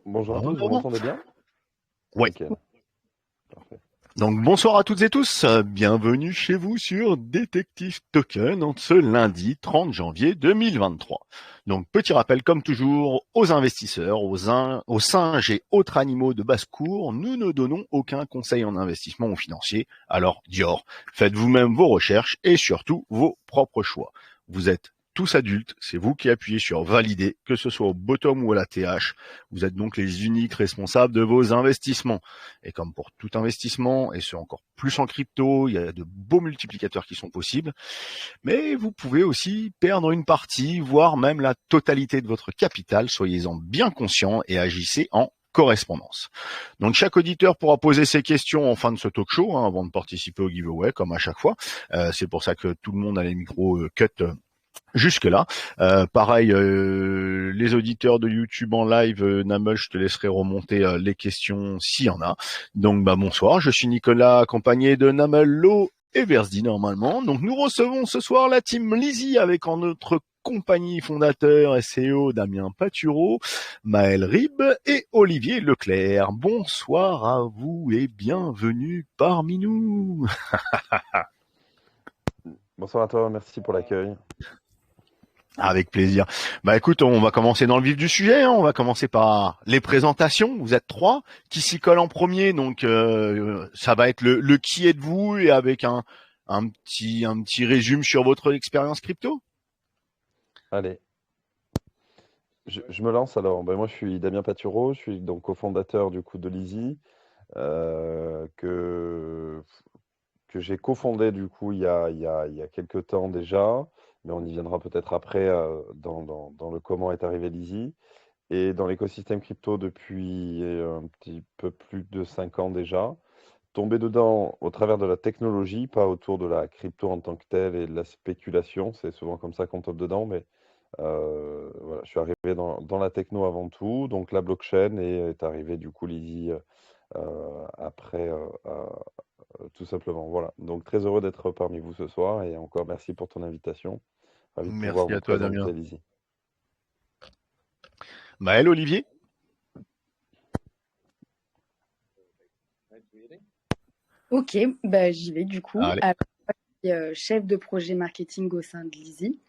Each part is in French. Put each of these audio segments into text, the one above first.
Bonjour à tous, vous Bon. m'entendez bien? Ouais. Nickel, parfait. Donc bonsoir à toutes et tous, bienvenue chez vous sur Détective Token en ce lundi 30 janvier 2023. Donc petit rappel comme toujours aux investisseurs, aux singes et autres animaux de basse-cour, nous ne donnons aucun conseil en investissement ou financier, alors Dior, faites vous-même vos recherches et surtout vos propres choix. Vous êtes tous adultes, c'est vous qui appuyez sur valider, que ce soit au bottom ou à la TH. Vous êtes donc les uniques responsables de vos investissements. Et comme pour tout investissement, et ce encore plus en crypto, il y a de beaux multiplicateurs qui sont possibles. Mais vous pouvez aussi perdre une partie, voire même la totalité de votre capital. Soyez-en bien conscients et agissez en correspondance. Donc chaque auditeur pourra poser ses questions en fin de ce talk show, avant de participer au giveaway, comme à chaque fois. C'est pour ça que tout le monde a les micros cut jusque-là. Pareil, les auditeurs de YouTube en live, Namel, je te laisserai remonter les questions s'il y en a. Donc bonsoir, je suis Nicolas, accompagné de Namel, Lo et Versdi normalement. Donc nous recevons ce soir la team Lizzy avec en notre compagnie fondateur SEO Damien Patureau, Maël Rib et Olivier Leclerc. Bonsoir à vous et bienvenue parmi nous. Bonsoir à toi, merci pour l'accueil. Avec plaisir. Écoute, on va commencer dans le vif du sujet. On va commencer par les présentations. Vous êtes trois qui s'y collent en premier, donc ça va être le qui êtes-vous et avec un petit résumé sur votre expérience crypto. Allez, je me lance alors. Moi je suis Damien Patureau, je suis donc cofondateur du coup de Lizzy, que j'ai cofondé du coup il y a quelques temps déjà, mais on y viendra peut-être après dans le comment est arrivé Lizzy. Et dans l'écosystème crypto depuis un petit peu plus de 5 ans déjà. Tombé dedans au travers de la technologie, pas autour de la crypto en tant que telle et de la spéculation. C'est souvent comme ça qu'on tombe dedans, mais voilà, je suis arrivé dans la techno avant tout, donc la blockchain, et est arrivé du coup Lizzy après, tout simplement. Voilà, donc très heureux d'être parmi vous ce soir, et encore merci pour ton invitation. Ravi de pouvoir Merci vous à toi, Damien. présenter Lizzy. Maël, Olivier. Ok, j'y vais du coup. Allez. Alors, je suis chef de projet marketing au sein de Lizzy.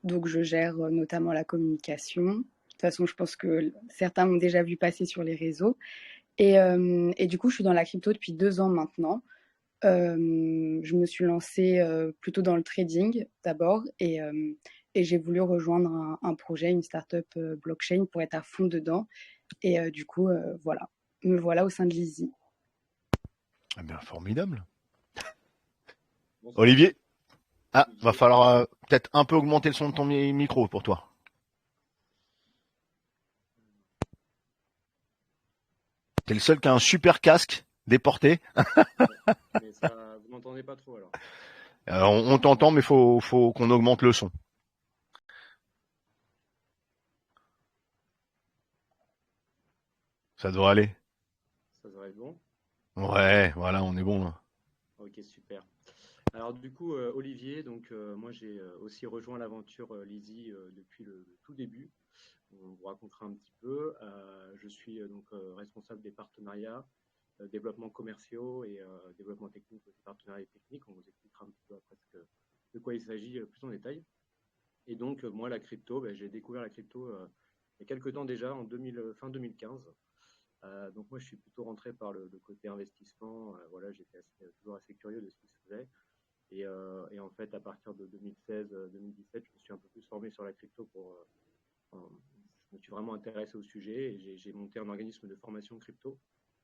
Donc, je gère notamment la communication. De toute façon, je pense que certains m'ont déjà vu passer sur les réseaux. Et du coup, je suis dans la crypto depuis 2 ans maintenant. Je me suis lancée plutôt dans le trading d'abord et j'ai voulu rejoindre un projet, une startup blockchain pour être à fond dedans. Et du coup, voilà, me voilà au sein de Lizzy. Eh bien, formidable. Olivier. Va falloir peut-être un peu augmenter le son de ton micro pour toi. T'es le seul qui a un super casque déporté. Mais ça, vous m'entendez pas trop alors. On t'entend, mais faut qu'on augmente le son. Ça devrait aller. Ça devrait être bon. Ouais, voilà, on est bon là. Ok, super. Alors du coup, Olivier, donc moi j'ai aussi rejoint l'aventure Lizzy depuis le tout début. On vous racontera un petit peu. Je suis donc responsable des partenariats, développement commerciaux et développement technique, aussi partenariats techniques. On vous expliquera un petit peu après de quoi il s'agit plus en détail. Et donc moi la crypto, j'ai découvert la crypto il y a quelques temps déjà, fin 2015. Donc moi je suis plutôt rentré par le côté investissement. Voilà, j'étais toujours assez curieux de ce qui se faisait. Et en fait, à partir de 2016-2017, je me suis un peu plus formé sur la crypto je me suis vraiment intéressé au sujet et j'ai monté un organisme de formation crypto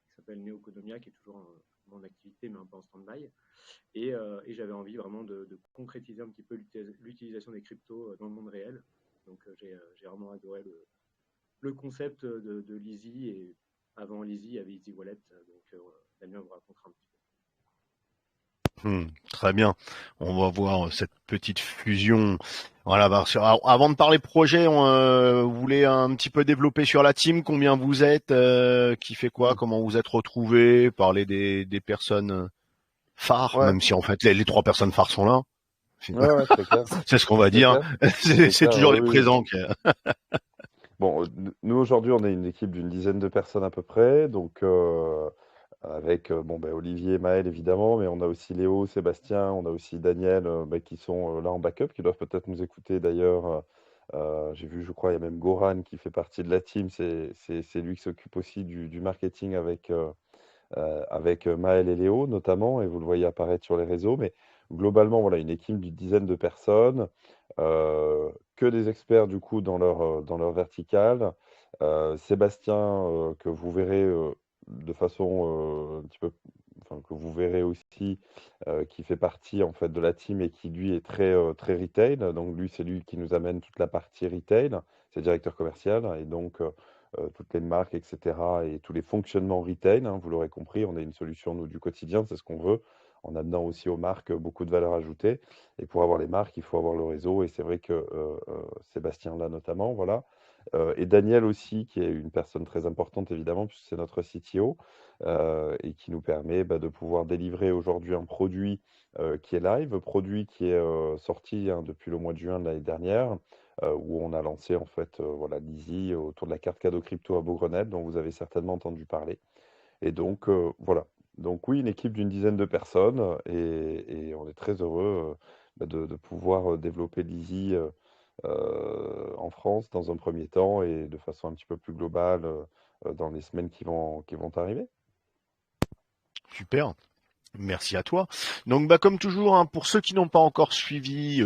qui s'appelle Neoconomia, qui est toujours en activité mais un peu en stand-by. Et j'avais envie vraiment de concrétiser un petit peu l'utilisation des cryptos dans le monde réel. Donc j'ai vraiment adoré le concept de Lizzy, et avant Lizzy, il y avait Easy Wallet. Donc Damien vous racontera un petit peu. Très bien. On va voir cette petite fusion. Voilà. Avant de parler projet, vous voulez un petit peu développer sur la team, combien vous êtes, qui fait quoi, comment vous êtes retrouvés, parler des personnes phares, Ouais. même si en fait les 3 personnes phares sont là. Ouais, très clair. C'est ce qu'on va Très dire. clair. C'est clair, toujours oui, les oui. présents. Bon, nous aujourd'hui, on est une équipe d'une dizaine de personnes à peu près, donc avec bon, ben, Olivier et Maël évidemment, mais on a aussi Léo, Sébastien, on a aussi Daniel ben, qui sont là en backup, qui doivent peut-être nous écouter d'ailleurs. J'ai vu, je crois, il y a même Goran qui fait partie de la team, c'est lui qui s'occupe aussi du marketing avec Maël et Léo notamment, et vous le voyez apparaître sur les réseaux. Mais globalement, voilà, une équipe d'une dizaine de personnes, que des experts du coup dans leur verticale. Sébastien, que vous verrez de façon un petit peu, enfin, que vous verrez aussi, qui fait partie en fait de la team et qui lui est très retail. Donc lui, c'est lui qui nous amène toute la partie retail. C'est le directeur commercial et donc toutes les marques, etc. et tous les fonctionnements retail, hein, vous l'aurez compris, on est une solution nous, du quotidien, c'est ce qu'on veut, en amenant aussi aux marques beaucoup de valeur ajoutée. Et pour avoir les marques, il faut avoir le réseau. Et c'est vrai que Sébastien là notamment, voilà. Et Daniel aussi, qui est une personne très importante évidemment, puisque c'est notre CTO, et qui nous permet bah, de pouvoir délivrer aujourd'hui un produit qui est live, produit qui est sorti hein, depuis le mois de juin de l'année dernière, où on a lancé en fait voilà, l'Easy autour de la carte cadeau crypto à Beaugrenelle, dont vous avez certainement entendu parler. Et donc voilà. Donc oui, une équipe d'une dizaine de personnes et on est très heureux bah, de pouvoir développer l'Easy en France dans un premier temps et de façon un petit peu plus globale dans les semaines qui vont arriver. Super. Merci à toi. Donc, bah, comme toujours, hein, pour ceux qui n'ont pas encore suivi,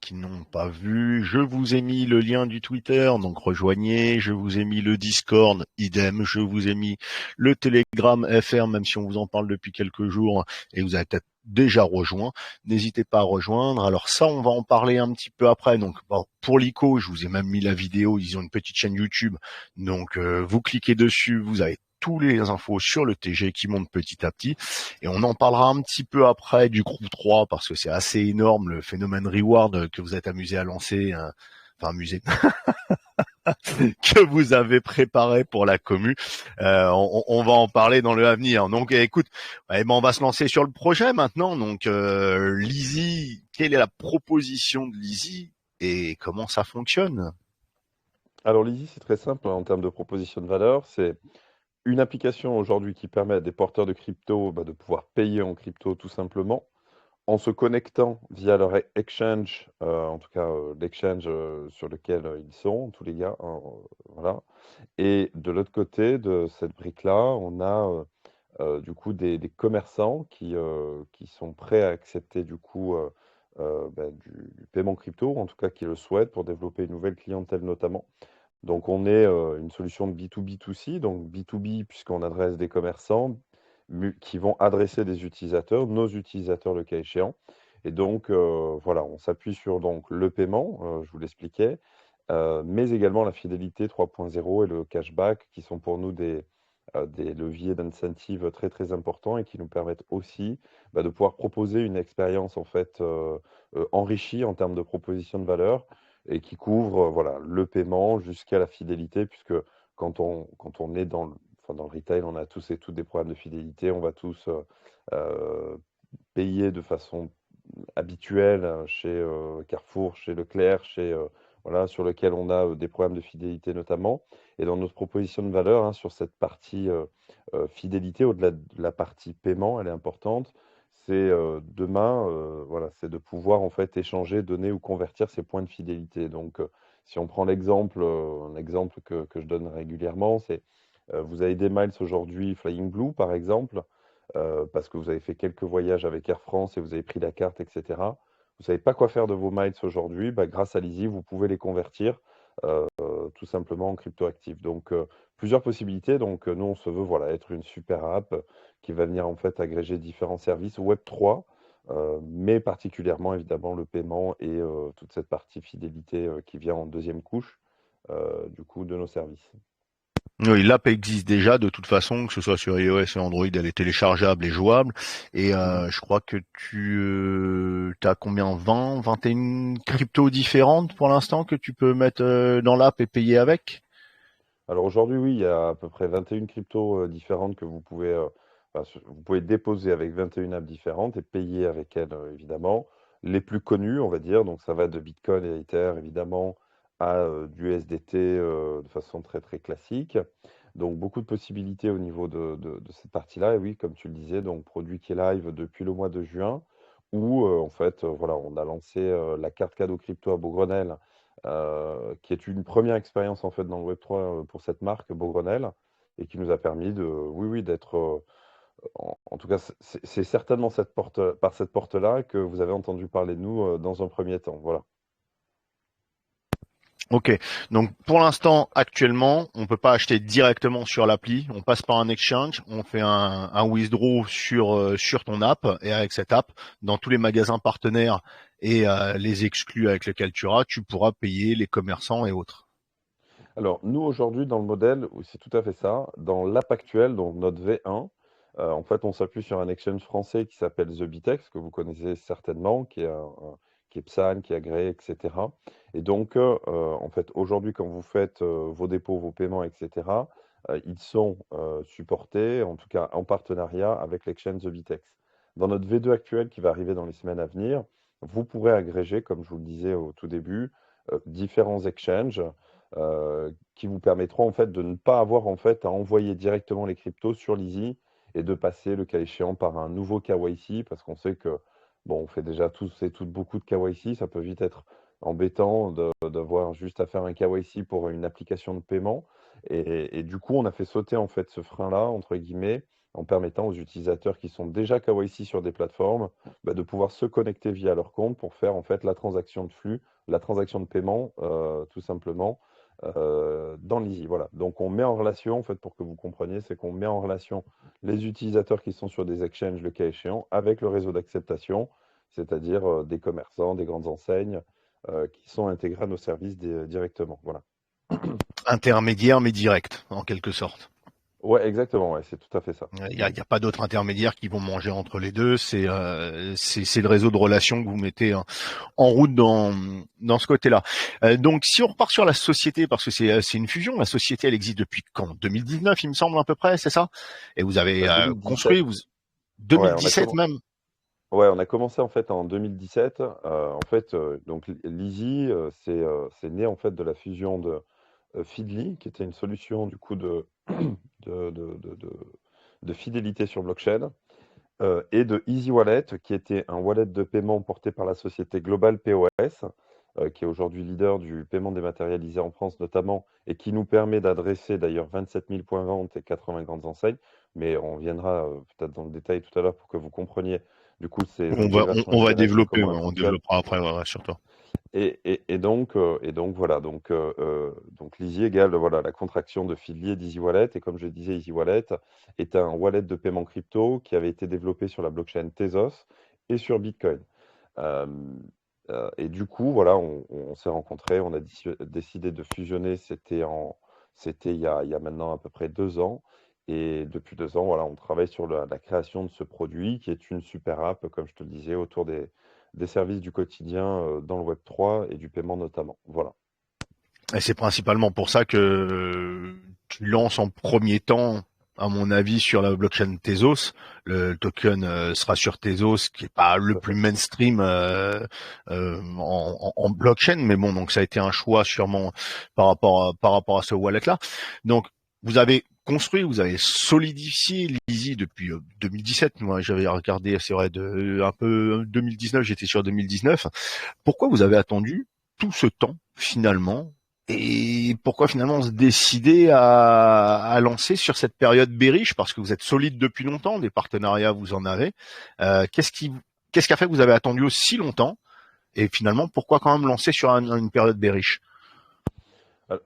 qui n'ont pas vu, je vous ai mis le lien du Twitter, donc rejoignez. Je vous ai mis le Discord, idem. Je vous ai mis le Telegram FR, même si on vous en parle depuis quelques jours et vous avez peut-être déjà rejoint. N'hésitez pas à rejoindre. Alors ça, on va en parler un petit peu après. Donc, bon, pour l'ICO, je vous ai même mis la vidéo. Ils ont une petite chaîne YouTube. Donc, vous cliquez dessus, vous avez tous les infos sur le TG qui montent petit à petit. Et on en parlera un petit peu après du groupe 3 parce que c'est assez énorme le phénomène reward que vous êtes amusé à lancer, hein, enfin amusé, que vous avez préparé pour la commu. On va en parler dans le avenir. Donc écoute, eh ben, on va se lancer sur le projet maintenant. Donc Lizzy, quelle est la proposition de Lizzy et comment ça fonctionne? Alors l'Easy, c'est très simple hein, en termes de proposition de valeur. C'est une application aujourd'hui qui permet à des porteurs de crypto bah, de pouvoir payer en crypto tout simplement en se connectant via leur exchange, en tout cas l'exchange sur lequel ils sont, tous les gars, hein, voilà. Et de l'autre côté de cette brique-là, on a du coup des commerçants qui sont prêts à accepter du coup bah, du paiement crypto, en tout cas qui le souhaitent pour développer une nouvelle clientèle notamment. Donc on est une solution de B2B2C, donc B2B puisqu'on adresse des commerçants qui vont adresser des utilisateurs, nos utilisateurs le cas échéant. Et donc voilà, on s'appuie sur donc le paiement, je vous l'expliquais, mais également la fidélité 3.0 et le cashback qui sont pour nous des leviers d'incentive très très importants et qui nous permettent aussi bah, de pouvoir proposer une expérience en fait enrichie en termes de proposition de valeur et qui couvre voilà, le paiement jusqu'à la fidélité, puisque quand on est enfin, dans le retail, on a tous et toutes des problèmes de fidélité, on va tous euh, payer de façon habituelle chez Carrefour, chez Leclerc, voilà, sur lequel on a des problèmes de fidélité notamment. Et dans notre proposition de valeur, hein, sur cette partie fidélité, au-delà de la partie paiement, elle est importante. C'est demain, voilà, c'est de pouvoir en fait échanger, donner ou convertir ces points de fidélité. Donc, si on prend l'exemple, un exemple que je donne régulièrement, c'est vous avez des miles aujourd'hui Flying Blue par exemple, parce que vous avez fait quelques voyages avec Air France et vous avez pris la carte, etc. Vous ne savez pas quoi faire de vos miles aujourd'hui, bah, grâce à l'Easy, vous pouvez les convertir tout simplement en cryptoactifs. Donc, plusieurs possibilités. Donc, nous, on se veut voilà, être une super app qui va venir en fait agréger différents services Web3, mais particulièrement évidemment le paiement et toute cette partie fidélité qui vient en deuxième couche du coup de nos services. Oui, l'app existe déjà de toute façon, que ce soit sur iOS et Android, elle est téléchargeable et jouable. Et je crois que tu as combien 20, 21 cryptos différentes pour l'instant que tu peux mettre dans l'app et payer avec? Alors aujourd'hui, oui, il y a à peu près 21 cryptos différentes que vous pouvez, enfin, vous pouvez déposer avec 21 apps différentes et payer avec elles, évidemment. Les plus connues, on va dire, donc ça va de Bitcoin et Ether, évidemment, à du SDT de façon très très classique. Donc beaucoup de possibilités au niveau de cette partie-là. Et oui, comme tu le disais, donc produit qui est live depuis le mois de juin, où en fait, voilà, on a lancé la carte cadeau crypto à Beaugrenelle, qui est une première expérience en fait dans le Web3 pour cette marque Beaugrenelle, et qui nous a permis de, oui, oui, d'être, en tout cas, c'est certainement cette porte, par cette porte-là que vous avez entendu parler de nous dans un premier temps. Voilà. Ok, donc pour l'instant, actuellement, on peut pas acheter directement sur l'appli, on passe par un exchange, on fait un withdraw sur ton app, et avec cette app, dans tous les magasins partenaires et les exclus avec lesquels tu pourras payer les commerçants et autres. Alors, nous, aujourd'hui, dans le modèle, c'est tout à fait ça. Dans l'app actuelle, donc notre V1, en fait, on s'appuie sur un exchange français qui s'appelle The Bitex, que vous connaissez certainement, qui est PSAN, qui est agréé, etc. Et donc, en fait, aujourd'hui, quand vous faites vos dépôts, vos paiements, etc., ils sont supportés, en tout cas en partenariat avec l'exchange The Bitex. Dans notre V2 actuel, qui va arriver dans les semaines à venir, vous pourrez agréger, comme je vous le disais au tout début, différents exchanges qui vous permettront en fait de ne pas avoir en fait à envoyer directement les cryptos sur l'Easy et de passer le cas échéant par un nouveau KYC parce qu'on sait que bon, on fait déjà tous et toutes beaucoup de KYC, ça peut vite être embêtant d'avoir juste à faire un KYC pour une application de paiement et du coup on a fait sauter en fait ce frein-là entre guillemets en permettant aux utilisateurs qui sont déjà KYC sur des plateformes de pouvoir se connecter via leur compte pour faire en fait la transaction de flux, la transaction de paiement tout simplement dans l'Easy. Voilà. Donc on met en relation, en fait, pour que vous compreniez, c'est qu'on met en relation les utilisateurs qui sont sur des exchanges, le cas échéant, avec le réseau d'acceptation, c'est-à-dire des commerçants, des grandes enseignes qui sont intégrés à nos services directement. Voilà. Intermédiaire mais direct, en quelque sorte. Ouais, exactement, ouais, c'est tout à fait ça. Il y a pas d'autres intermédiaires qui vont manger entre les deux. C'est le réseau de relations que vous mettez en route dans ce côté-là. Donc, si on repart sur la société, parce que c'est une fusion, la société, elle existe depuis quand? 2019, il me semble à peu près, c'est ça? Et vous avez construit 2017. Ouais, 2017 même. ouais, on a commencé en fait en 2017. En fait, donc l'Easy, c'est né en fait de la fusion de Feedly, qui était une solution du coup de, de, de, de- de fidélité sur blockchain, et de Easy Wallet, qui était un wallet de paiement porté par la société Global POS, qui est aujourd'hui leader du paiement dématérialisé en France notamment, et qui nous permet d'adresser d'ailleurs 27 000 points vente et 80 grandes enseignes. Mais on viendra peut-être dans le détail tout à l'heure pour que vous compreniez du coup ces On va, on, intégrations on va SRS et développer, comment ouais, elles on fonctionnent. développera après, ouais, sur toi. Et donc voilà, donc l'Easy égale voilà, la contraction de Feedly et d'Easy Wallet. Et comme je disais, Easy Wallet est un wallet de paiement crypto qui avait été développé sur la blockchain Tezos et sur Bitcoin. Euh, et du coup, voilà, on s'est rencontrés, on a décidé de fusionner. C'était il y a maintenant à peu près 2 ans. Et depuis 2 ans, voilà, on travaille sur la création de ce produit qui est une super app, comme je te le disais, autour des services du quotidien dans le Web3 et du paiement notamment. Voilà. Et c'est principalement pour ça que tu lances en premier temps, à mon avis, sur la blockchain Tezos. Le token sera sur Tezos, qui est pas le Tout à plus fait. mainstream en blockchain, mais bon, donc ça a été un choix sûrement par rapport à ce wallet-là. Donc, vous avez construit, vous avez solidifié l'Easy depuis 2017. Moi, j'avais regardé, c'est vrai, un peu 2019, j'étais sur 2019. Pourquoi vous avez attendu tout ce temps finalement et pourquoi finalement se décider à lancer sur cette période bearish parce que vous êtes solide depuis longtemps, des partenariats vous en avez. Qu'est-ce qui a fait que vous avez attendu aussi longtemps et finalement pourquoi quand même lancer sur une période bearish? Al-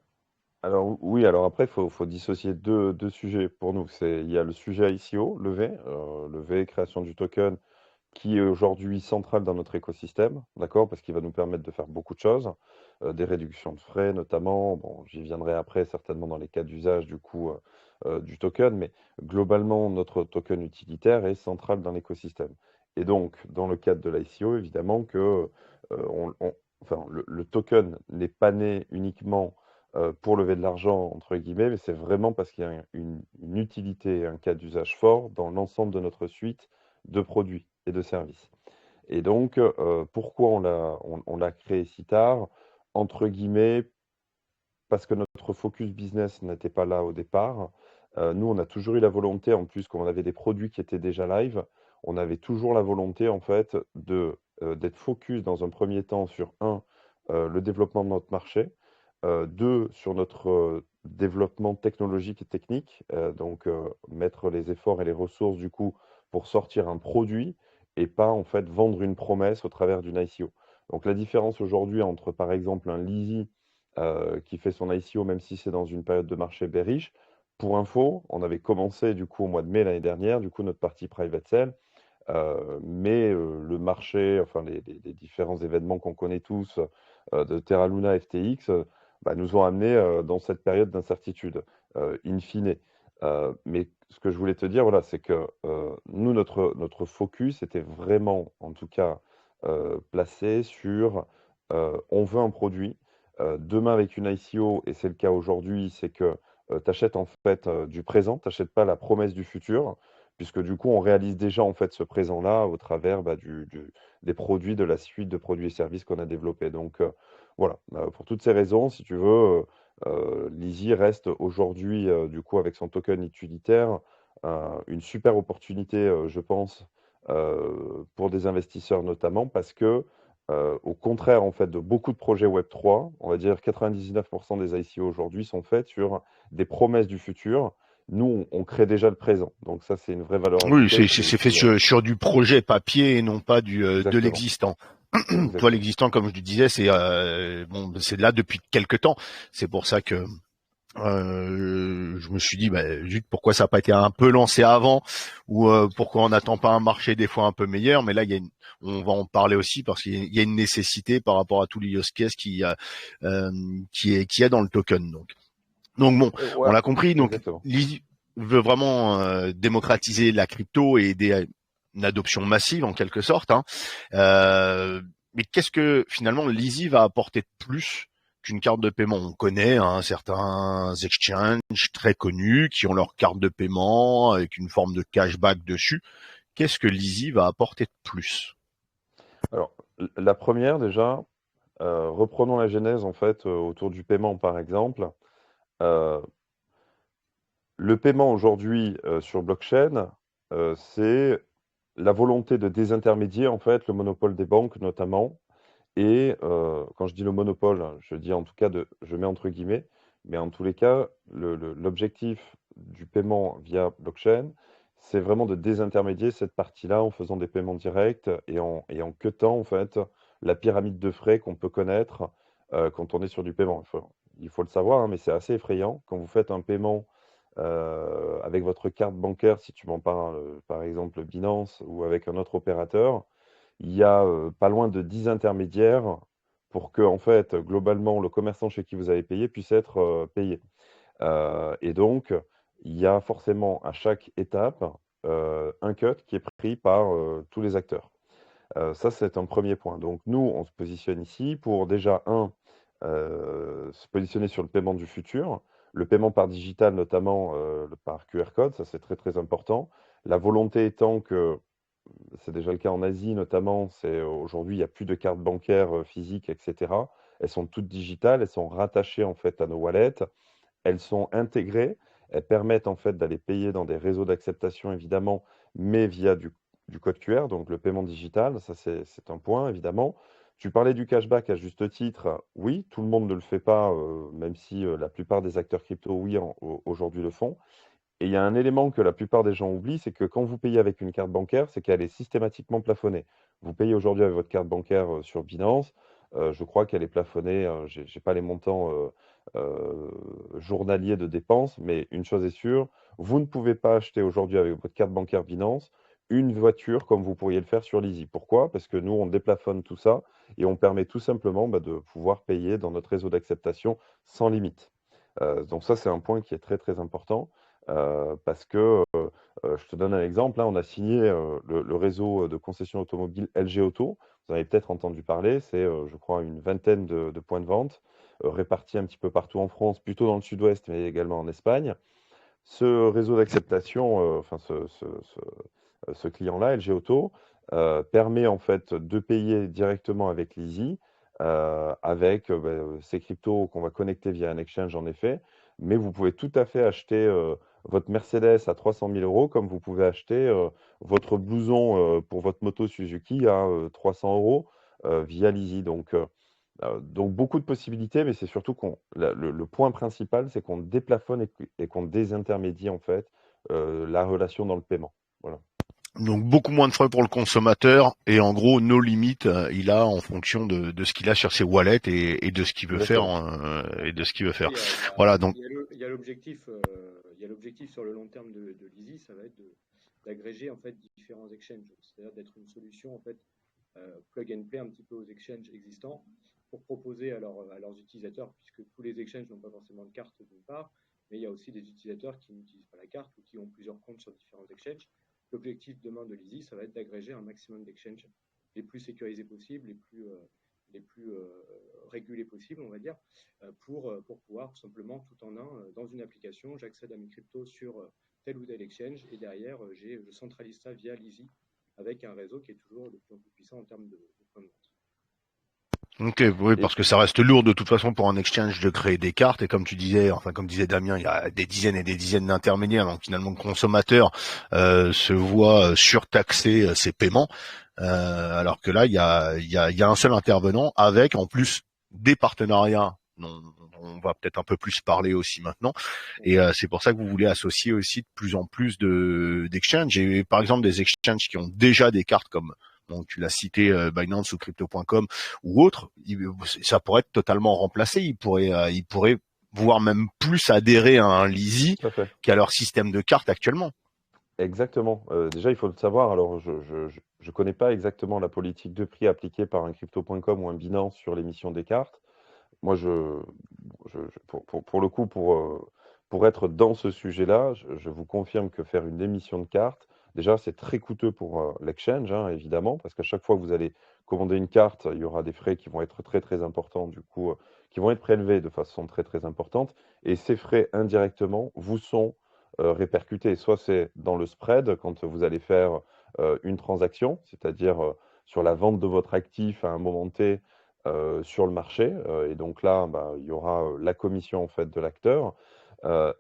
Alors oui, alors après, il faut dissocier deux sujets pour nous. Il y a le sujet ICO, levé, création du token, qui est aujourd'hui central dans notre écosystème, d'accord? Parce qu'il va nous permettre de faire beaucoup de choses, des réductions de frais notamment. Bon, j'y viendrai après certainement dans les cas d'usage du coup du token, mais globalement, notre token utilitaire est central dans l'écosystème. Et donc, dans le cadre de l'ICO, évidemment que enfin, le token n'est pas né uniquement pour lever de l'argent, entre guillemets, mais c'est vraiment parce qu'il y a une utilité, un cas d'usage fort dans l'ensemble de notre suite de produits et de services. Et donc, pourquoi on l'a créé si tard? Entre guillemets, parce que notre focus business n'était pas là au départ. Nous, on a toujours eu la volonté, en plus, comme on avait des produits qui étaient déjà live, on avait toujours la volonté, en fait, d'être focus dans un premier temps sur, le développement de notre marché, deux, sur notre développement technologique et technique, donc mettre les efforts et les ressources, du coup, pour sortir un produit et pas, en fait, vendre une promesse au travers d'une ICO. Donc la différence aujourd'hui entre, par exemple, un Lizzy qui fait son ICO, même si c'est dans une période de marché bearish. Pour info, on avait commencé du coup au mois de mai l'année dernière, du coup notre partie private sale, mais le marché, enfin les différents événements qu'on connaît tous de Terra Luna, FTX, bah, nous ont amenés dans cette période d'incertitude, in fine. Mais ce que je voulais te dire, voilà, c'est que nous, notre focus était vraiment, en tout cas, placé sur on veut un produit. Demain, avec une ICO, et c'est le cas aujourd'hui, c'est que tu achètes en fait du présent, tu n'achètes pas la promesse du futur, puisque du coup, on réalise déjà en fait ce présent-là au travers bah, des produits, de la suite de produits et services qu'on a développés. Donc voilà, pour toutes ces raisons, si tu veux, Lizzy reste aujourd'hui, du coup, avec son token utilitaire, une super opportunité, je pense, pour des investisseurs notamment, parce que au contraire, en fait, de beaucoup de projets Web3, on va dire 99% des ICO aujourd'hui sont faits sur des promesses du futur. Nous, on crée déjà le présent. Donc ça, c'est une vraie valeur Oui, ajoutée qui est c'est fait aussi, sur du projet papier et non pas de exactement, l'existant. Toi, exactement. l'existant, comme je le disais, c'est bon, c'est là depuis quelque temps. C'est pour ça que je me suis dit, bah, zut, pourquoi ça n'a pas été un peu lancé avant, ou pourquoi on n'attend pas un marché des fois un peu meilleur. Mais là, on va en parler aussi parce qu'il y a une nécessité par rapport à tous les use cases qui est dans le token. Donc bon, Ouais, on l'a compris. Donc, exactement. Lizzy veut vraiment démocratiser la crypto et aider à une adoption massive en quelque sorte. Hein. Mais qu'est-ce que finalement Lizzy va apporter de plus qu'une carte de paiement? On connaît certains exchanges très connus qui ont leur carte de paiement avec une forme de cashback dessus. Qu'est-ce que Lizzy va apporter de plus? Alors, la première déjà, reprenons la genèse en fait autour du paiement par exemple. Euh, le paiement aujourd'hui sur blockchain, c'est la volonté de désintermédier en fait le monopole des banques notamment. Et quand je dis le monopole, je dis en tout cas je mets entre guillemets, mais en tous les cas, l'objectif du paiement via blockchain, c'est vraiment de désintermédier cette partie-là en faisant des paiements directs et en cutant en fait la pyramide de frais qu'on peut connaître quand on est sur du paiement. Il faut le savoir, hein, mais c'est assez effrayant. Quand vous faites un paiement avec votre carte bancaire, si tu m'en parles, par exemple Binance ou avec un autre opérateur, il y a pas loin de 10 intermédiaires pour que, en fait, globalement, le commerçant chez qui vous avez payé puisse être payé. Et donc, il y a forcément à chaque étape un cut qui est pris par tous les acteurs. Ça, c'est un premier point. Donc, nous, on se positionne ici pour déjà, se positionner sur le paiement du futur, le paiement par digital, notamment par QR code, ça c'est très très important. La volonté étant que c'est déjà le cas en Asie notamment, c'est aujourd'hui il n'y a plus de cartes bancaires physiques, etc. Elles sont toutes digitales, elles sont rattachées en fait à nos wallets, elles sont intégrées, elles permettent en fait d'aller payer dans des réseaux d'acceptation évidemment, mais via du code QR, donc le paiement digital, ça c'est un point évidemment. Tu parlais du cashback à juste titre, oui, tout le monde ne le fait pas, même si la plupart des acteurs crypto, oui, aujourd'hui le font. Et il y a un élément que la plupart des gens oublient, c'est que quand vous payez avec une carte bancaire, c'est qu'elle est systématiquement plafonnée. Vous payez aujourd'hui avec votre carte bancaire sur Binance, je crois qu'elle est plafonnée, j'ai pas les montants journaliers de dépenses, mais une chose est sûre, vous ne pouvez pas acheter aujourd'hui avec votre carte bancaire Binance une voiture comme vous pourriez le faire sur Lizzy. Pourquoi? Parce que nous, on déplafonne tout ça et on permet tout simplement bah, de pouvoir payer dans notre réseau d'acceptation sans limite. Donc ça, c'est un point qui est très très important. Parce que, je te donne un exemple, là, on a signé le réseau de concession automobile LG Auto. Vous en avez peut-être entendu parler, c'est, je crois, une vingtaine de points de vente répartis un petit peu partout en France, plutôt dans le sud-ouest, mais également en Espagne. Ce réseau d'acceptation, enfin ce client-là, LG Auto, permet en fait de payer directement avec Lizzy avec ces cryptos qu'on va connecter via un exchange en effet, mais vous pouvez tout à fait acheter votre Mercedes à 300 000 euros comme vous pouvez acheter votre blouson pour votre moto Suzuki à 300 euros via Lizzy. Donc beaucoup de possibilités, mais c'est surtout le point principal, c'est qu'on déplafonne et qu'on désintermédie en fait la relation dans le paiement. Voilà. Donc beaucoup moins de frais pour le consommateur et en gros nos limites il a en fonction de ce qu'il a sur ses wallets et de ce qu'il veut faire Exactement. et de ce qu'il veut faire. Oui, Voilà donc il y a l'objectif, sur le long terme de Lizzy, ça va être d'agréger en fait différents exchanges, c'est-à-dire d'être une solution en fait plug and play un petit peu aux exchanges existants pour proposer à leurs utilisateurs, puisque tous les exchanges n'ont pas forcément de carte d'une part, mais il y a aussi des utilisateurs qui n'utilisent pas la carte ou qui ont plusieurs comptes sur différents exchanges. L'objectif demain de Lizzy, ça va être d'agréger un maximum d'exchanges les plus sécurisés possibles, les plus régulés possibles, on va dire, pour pouvoir tout simplement, tout en un, dans une application, j'accède à mes cryptos sur tel ou tel exchange et derrière, je centralise ça via Lizzy avec un réseau qui est toujours de plus en plus puissant en termes de points de vente. ok, oui, Et parce que ça reste lourd de toute façon pour un exchange de créer des cartes et comme tu disais, enfin comme disait Damien, il y a des dizaines et des dizaines d'intermédiaires, donc finalement le consommateur se voit surtaxer ses paiements, alors que là il y a un seul intervenant avec en plus des partenariats dont on va peut-être un peu plus parler aussi maintenant, et c'est pour ça que vous voulez associer aussi de plus en plus d'exchanges et par exemple des exchanges qui ont déjà des cartes comme donc tu l'as cité Binance ou Crypto.com ou autre, ça pourrait être totalement remplacé. Ils pourraient voire même plus adhérer à un Lizzy tout à fait. qu'à leur système de cartes actuellement. Exactement. Déjà, il faut le savoir. Alors, je connais pas exactement la politique de prix appliquée par un crypto.com ou un Binance sur l'émission des cartes. Moi, pour le coup, pour être dans ce sujet-là, je vous confirme que faire une émission de carte, déjà, c'est très coûteux pour l'exchange, hein, évidemment, parce qu'à chaque fois que vous allez commander une carte, il y aura des frais qui vont être très, très importants, du coup, qui vont être prélevés de façon très, très importante. Et ces frais, indirectement, vous sont répercutés. Soit c'est dans le spread, quand vous allez faire une transaction, c'est-à-dire sur la vente de votre actif à un moment T, sur le marché. Et donc là, bah, il y aura la commission en fait de l'acteur.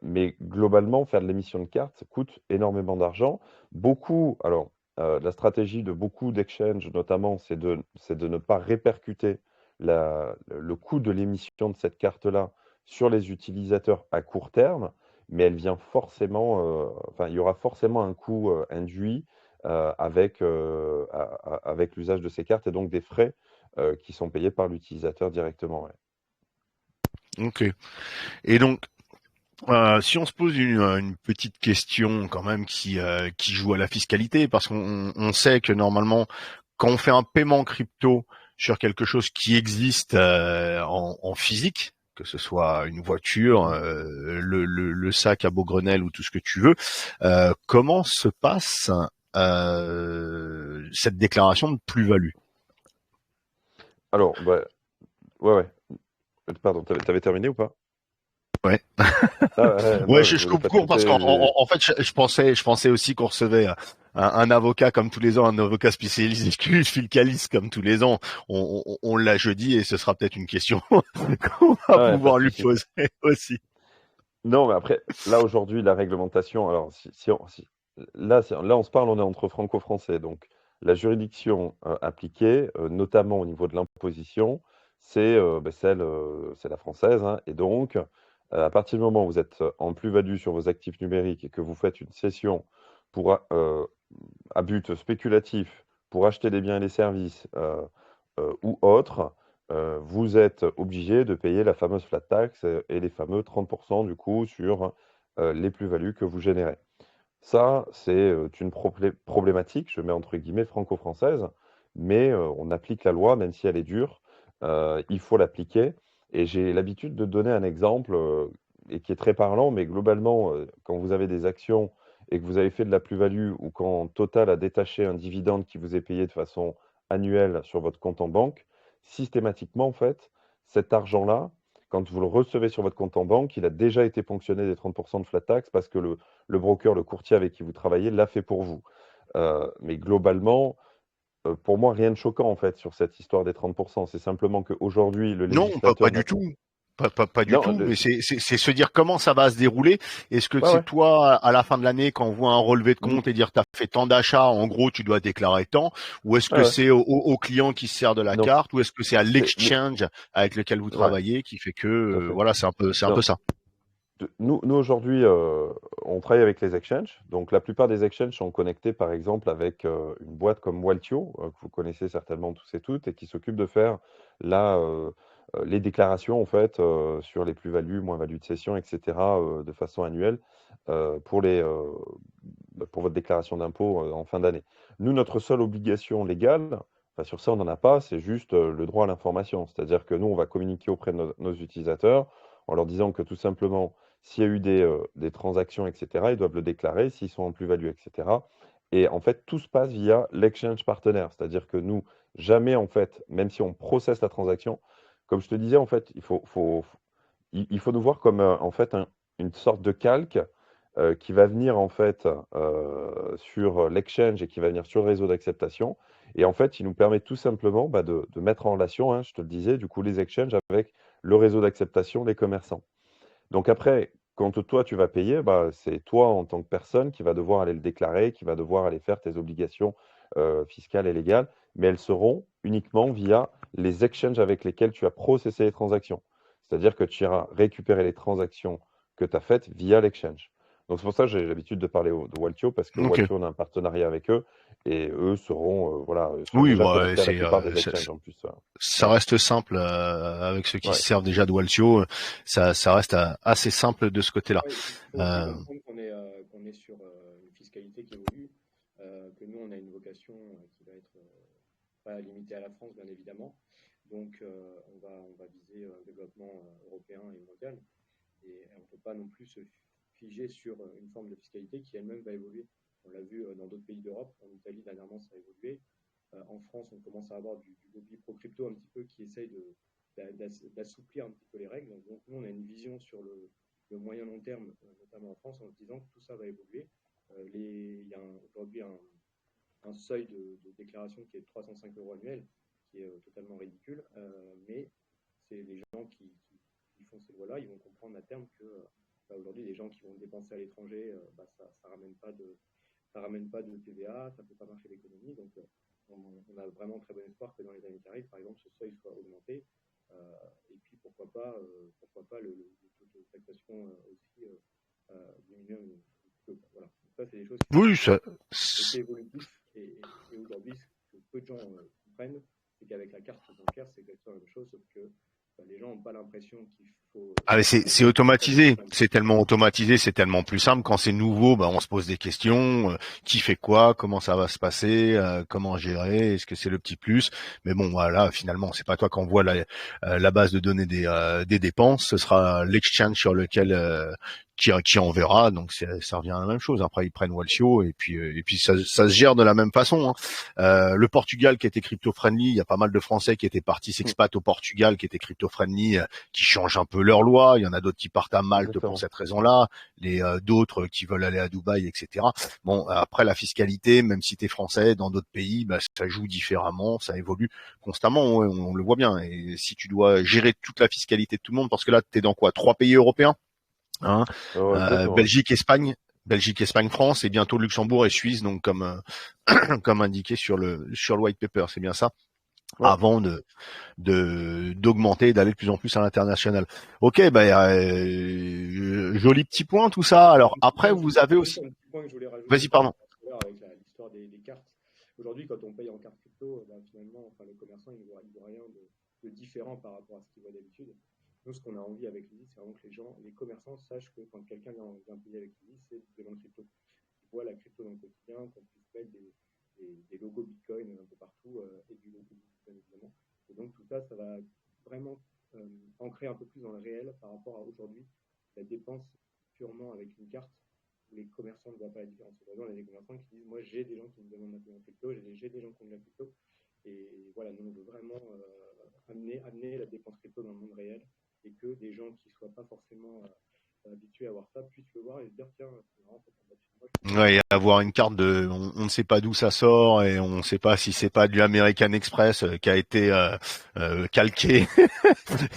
Mais globalement, faire de l'émission de cartes, ça coûte énormément d'argent. Beaucoup, alors, la stratégie de beaucoup d'exchanges, notamment, c'est de ne pas répercuter le coût de l'émission de cette carte-là sur les utilisateurs à court terme, mais elle vient forcément, enfin, il y aura forcément un coût induit avec l'usage de ces cartes et donc des frais qui sont payés par l'utilisateur directement. Ouais. Ok. Et donc, si on se pose une petite question quand même qui joue à la fiscalité, parce qu'on sait que normalement, quand on fait un paiement crypto sur quelque chose qui existe en physique, que ce soit une voiture, le sac à Beaugrenelle ou tout ce que tu veux, comment se passe cette déclaration de plus-value? Alors, bah, ouais, ouais. Pardon, t'avais terminé ou pas? Ouais. Ah, Ouais, non, je je voulais coupe pas te court parce qu'en couper. en fait, je pensais aussi qu'on recevait un avocat comme tous les ans, un avocat spécialisé, Phil Callis comme tous les ans. On l'a jeudi et ce sera peut-être une question qu'on va Ah, ouais, pas de pouvoir lui souci. poser aussi. Non, mais après, là aujourd'hui, la réglementation, alors là on se parle, on est entre franco-français, donc la juridiction appliquée, notamment au niveau de l'imposition, c'est la française, hein, et donc à partir du moment où vous êtes en plus-value sur vos actifs numériques et que vous faites une cession à but spéculatif pour acheter des biens et des services ou autres, vous êtes obligé de payer la fameuse flat tax et les fameux 30% du coup sur les plus-values que vous générez. Ça, c'est une problématique, je mets entre guillemets franco-française, mais on applique la loi, même si elle est dure, il faut l'appliquer. Et j'ai l'habitude de donner un exemple et qui est très parlant, mais globalement, quand vous avez des actions et que vous avez fait de la plus-value ou quand Total a détaché un dividende qui vous est payé de façon annuelle sur votre compte en banque, systématiquement, en fait, cet argent-là, quand vous le recevez sur votre compte en banque, il a déjà été ponctionné des 30% de flat tax parce que le broker, le courtier avec qui vous travaillez l'a fait pour vous. Mais globalement, Pour moi, rien de choquant en fait sur cette histoire des 30%. C'est simplement qu'aujourd'hui, le Non, pas législateur du n'a... tout. Pas du Non, tout, mais c'est se dire comment ça va se dérouler. Est-ce que ouais, c'est ouais, toi, à la fin de l'année, quand on voit un relevé de mm, compte et dire tu as fait tant d'achats, en gros, tu dois déclarer tant, ou est-ce ouais, que ouais. c'est au client qui se sert de la Non, carte, ou est-ce que c'est à c'est... l'exchange avec lequel vous Ouais, travaillez qui fait que, tout à fait. voilà, c'est un peu Non, ça. nous aujourd'hui, on travaille avec les exchanges. Donc, la plupart des exchanges sont connectés, par exemple, avec une boîte comme Waltio, que vous connaissez certainement tous et toutes, et qui s'occupe de faire les déclarations, en fait, sur les plus-values, moins-values de cession, etc., de façon annuelle, pour pour votre déclaration d'impôt en fin d'année. Nous, notre seule obligation légale, enfin, sur ça, on n'en a pas, c'est juste le droit à l'information. C'est-à-dire que nous, on va communiquer auprès de nos utilisateurs en leur disant que tout simplement, s'il y a eu des transactions, etc., ils doivent le déclarer, s'ils sont en plus-value, etc. Et en fait, tout se passe via l'exchange partenaire. C'est-à-dire que nous, jamais, en fait, même si on processe la transaction, comme je te disais, en fait, il faut nous voir comme en fait une sorte de calque qui va venir en fait sur l'exchange et qui va venir sur le réseau d'acceptation. Et en fait, il nous permet tout simplement de mettre en relation, hein, je te le disais, du coup, les exchanges avec le réseau d'acceptation des commerçants. Donc après, quand toi tu vas payer, bah, c'est toi en tant que personne qui va devoir aller le déclarer, qui va devoir aller faire tes obligations fiscales et légales, mais elles seront uniquement via les exchanges avec lesquels tu as processé les transactions. C'est-à-dire que tu iras récupérer les transactions que tu as faites via l'exchange. Donc c'est pour ça que j'ai l'habitude de parler de Waltio, parce que Ok. Waltio, on a un partenariat avec eux, et eux seront, voilà, sont Oui, déjà bah, connectés à la plupart des exchanges en plus. ça Ouais, reste simple avec ceux qui se ouais. servent déjà de Waltio. Ça reste assez simple de ce côté-là. Ouais, il faut aussi Euh, comprendre qu'on est sur une fiscalité qui évolue, que nous, on a une vocation qui va être pas limitée à la France, bien évidemment. Donc, on va viser un développement européen et mondial. Et on ne peut pas non plus se figer sur une forme de fiscalité qui elle-même va évoluer. On l'a vu dans d'autres pays d'Europe. En Italie, dernièrement, ça a évolué. En France, on commence à avoir du lobby pro-crypto un petit peu qui essaye d'assouplir un petit peu les règles. Donc, nous, on a une vision sur le moyen long terme, notamment en France, en se disant que tout ça va évoluer. Il y a aujourd'hui un seuil de déclaration qui est de 305 euros annuels, qui est totalement ridicule, mais c'est les gens qui font ces lois-là, ils vont comprendre à terme que aujourd'hui, les gens qui vont dépenser à l'étranger, ça ramène pas de TVA, ça ne peut pas marcher l'économie. Donc, on a vraiment très bon espoir que dans les années qui arrivent, par exemple, ce seuil soit augmenté. Et puis, pourquoi pas le taux de taxation aussi diminuer un petit peu. Voilà. Donc, ça, c'est des choses qui sont oui, assez évolutifs. Et aujourd'hui, ce que peu de gens comprennent, c'est qu'avec la carte bancaire, c'est exactement la même chose, sauf que les gens n'ont pas l'impression qu'il faut ah, mais faire c'est automatisé, c'est tellement automatisé, c'est tellement plus simple. Quand c'est nouveau, bah, on se pose des questions, qui fait quoi, comment ça va se passer, comment gérer, est-ce que c'est le petit plus. Mais bon, voilà, finalement, c'est pas toi qui envoie la base de données des dépenses, ce sera l'exchange sur lequel qui enverra. Donc ça revient à la même chose. Après, ils prennent Walsio et puis ça se gère de la même façon. Hein. Le Portugal qui était crypto-friendly, il y a pas mal de Français qui étaient partis s'expat au Portugal, qui étaient crypto-friendly, qui changent un peu leurs lois. Il y en a d'autres qui partent à Malte pour Exactement. cette raison-là, les d'autres qui veulent aller à Dubaï, etc. Bon, après la fiscalité, même si tu es français, dans d'autres pays, bah, ça joue différemment, ça évolue constamment, on le voit bien. Et si tu dois gérer toute la fiscalité de tout le monde, parce que là, tu es dans quoi? 3 pays européens, hein, Exactement. Belgique, Espagne. Belgique, Espagne, France et bientôt Luxembourg et Suisse, donc comme indiqué sur le white paper, c'est bien ça, Ouais. Ouais. avant d'augmenter et d'aller de plus en plus à l'international. Ok, joli petit point tout ça. Alors après, vous avez Juste aussi. un petit point que je voulais rajouter Vas-y, par pardon. rapport à tout à l'heure avec l'histoire des cartes. Aujourd'hui, quand on paye en carte crypto, finalement, enfin, le commerçant, il ne voit rien de différent par rapport à ce qu'il voit d'habitude. Nous, ce qu'on a envie avec l'ISI, c'est vraiment que les commerçants sachent que quand quelqu'un vient payer avec l'ISI, c'est du paiement de crypto. Ils voient la crypto dans le quotidien, qu'on puisse mettre des logos Bitcoin un peu partout et du logo Bitcoin, évidemment. Et donc, tout ça, ça va vraiment ancrer un peu plus dans le réel par rapport à aujourd'hui, la dépense purement avec une carte où les commerçants ne voient pas la différence. Aujourd'hui, on a des commerçants qui disent, moi, j'ai des gens qui me demandent un paiement crypto, j'ai des gens qui ont de la crypto. Et voilà, nous, on veut vraiment amener la dépense crypto dans le monde réel et que des gens qui ne soient pas forcément habitués à voir ça puissent le voir et se dire tiens, c'est marrant, ça tombe dessus de moi, je peux Ouais, et faire avoir une carte de, on ne sait pas d'où ça sort et on ne sait pas si c'est pas du American Express qui a été calqué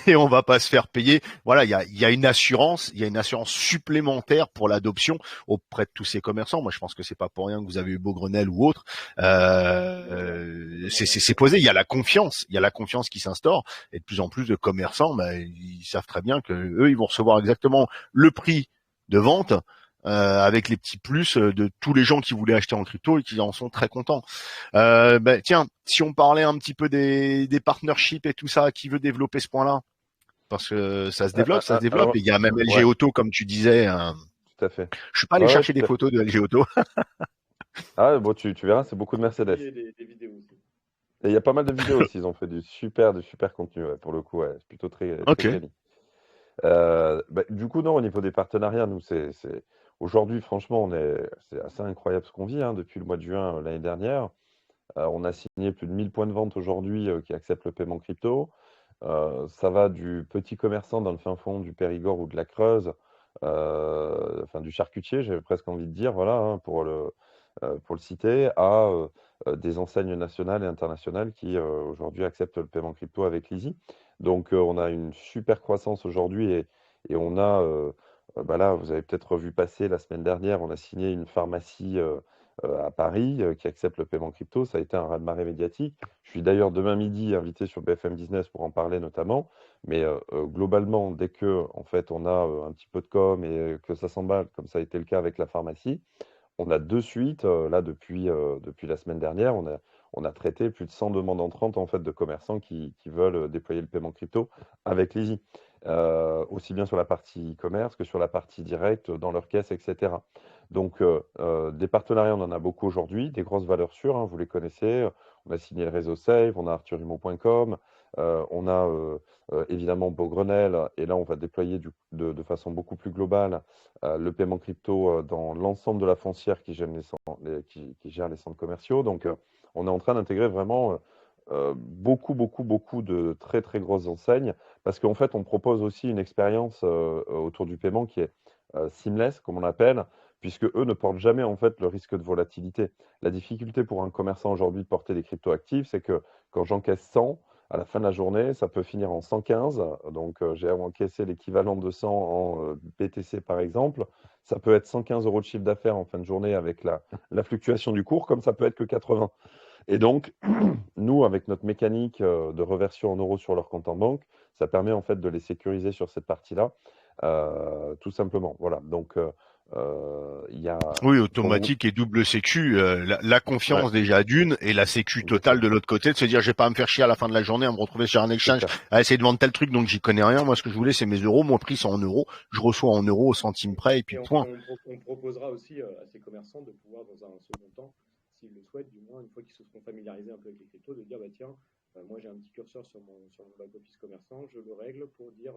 et on va pas se faire payer. Voilà, il y a une assurance, il y a une assurance supplémentaire pour l'adoption auprès de tous ces commerçants. Moi, je pense que c'est pas pour rien que vous avez eu Beaugrenelle ou autre. C'est posé. Il y a la confiance qui s'instaure et de plus en plus de commerçants, bah, ils savent très bien que eux, ils vont recevoir exactement le prix de vente. Avec les petits plus de tous les gens qui voulaient acheter en crypto et qui en sont très contents. Tiens, si on parlait un petit peu des partnerships et tout ça, qui veut développer ce point-là? Parce que ça se développe. Et Alors, il y a même LG ouais, Auto, comme tu disais. tout à fait. Je suis pas allé Ouais, ouais, chercher des tout à fait. photos de LG Auto. Ah, bon, tu verras, c'est beaucoup de Mercedes. publier des vidéos aussi. Et il y a pas mal de vidéos aussi, ils ont fait du super contenu, ouais, pour le coup, ouais, c'est plutôt très, très Ok. quali. Du coup, non, au niveau des partenariats, nous, aujourd'hui, franchement, c'est assez incroyable ce qu'on vit, hein, depuis le mois de juin l'année dernière. On a signé plus de 1000 points de vente aujourd'hui qui acceptent le paiement crypto. Ça va du petit commerçant dans le fin fond du Périgord ou de la Creuse, enfin du charcutier, j'avais presque envie de dire, voilà, hein, pour le citer, à des enseignes nationales et internationales qui aujourd'hui acceptent le paiement crypto avec l'Easy. Donc on a une super croissance aujourd'hui et on a, là, vous avez peut-être revu passer la semaine dernière, on a signé une pharmacie à Paris qui accepte le paiement crypto. Ça a été un raz-de-marée médiatique. Je suis d'ailleurs demain midi invité sur BFM Business pour en parler notamment. Mais globalement, dès que en fait, on a un petit peu de com et que ça s'emballe, comme ça a été le cas avec la pharmacie, on a de suite, là, depuis la semaine dernière, on a traité plus de 100 demandes entrantes en fait, de commerçants qui veulent déployer le paiement crypto avec l'Easy. Aussi bien sur la partie e-commerce que sur la partie directe dans leur caisse, etc. Donc, des partenariats, on en a beaucoup aujourd'hui, des grosses valeurs sûres, hein, vous les connaissez. On a signé le réseau Save, on a arthurhumon.com, on a évidemment Beaugrenelle, et là, on va déployer de façon beaucoup plus globale le paiement crypto dans l'ensemble de la foncière qui gère qui gère les centres commerciaux. Donc, on est en train d'intégrer vraiment beaucoup, beaucoup, beaucoup de très, très grosses enseignes parce qu'en fait, on propose aussi une expérience autour du paiement qui est seamless, comme on l'appelle, puisque eux ne portent jamais en fait le risque de volatilité. La difficulté pour un commerçant aujourd'hui de porter des cryptoactifs, c'est que quand j'encaisse 100, à la fin de la journée, ça peut finir en 115. Donc, j'ai encaissé l'équivalent de 100 en BTC, par exemple. Ça peut être 115 euros de chiffre d'affaires en fin de journée avec la fluctuation du cours, comme ça peut être que 80. Et donc, nous, avec notre mécanique de reversion en euros sur leur compte en banque, ça permet en fait de les sécuriser sur cette partie-là, tout simplement. Voilà. Donc, il y a, Oui, quand vous... automatique et double sécu, la Ouais, confiance déjà d'une et la sécu totale exactement. de l'autre côté, de se dire je vais pas me faire chier à la fin de la journée à me retrouver sur un C'est exchange clair. à essayer de vendre tel truc donc j'y connais rien. Moi ce que je voulais c'est mes euros, mon prix c'est en euros, je reçois en euros au centime près et puis Et point. on proposera aussi à ces commerçants de pouvoir, dans un second temps, s'ils le souhaitent, du moins, une fois qu'ils se seront familiarisés un peu avec les cryptos, de dire bah, tiens, moi j'ai un petit curseur sur mon back-office commerçant, je le règle pour dire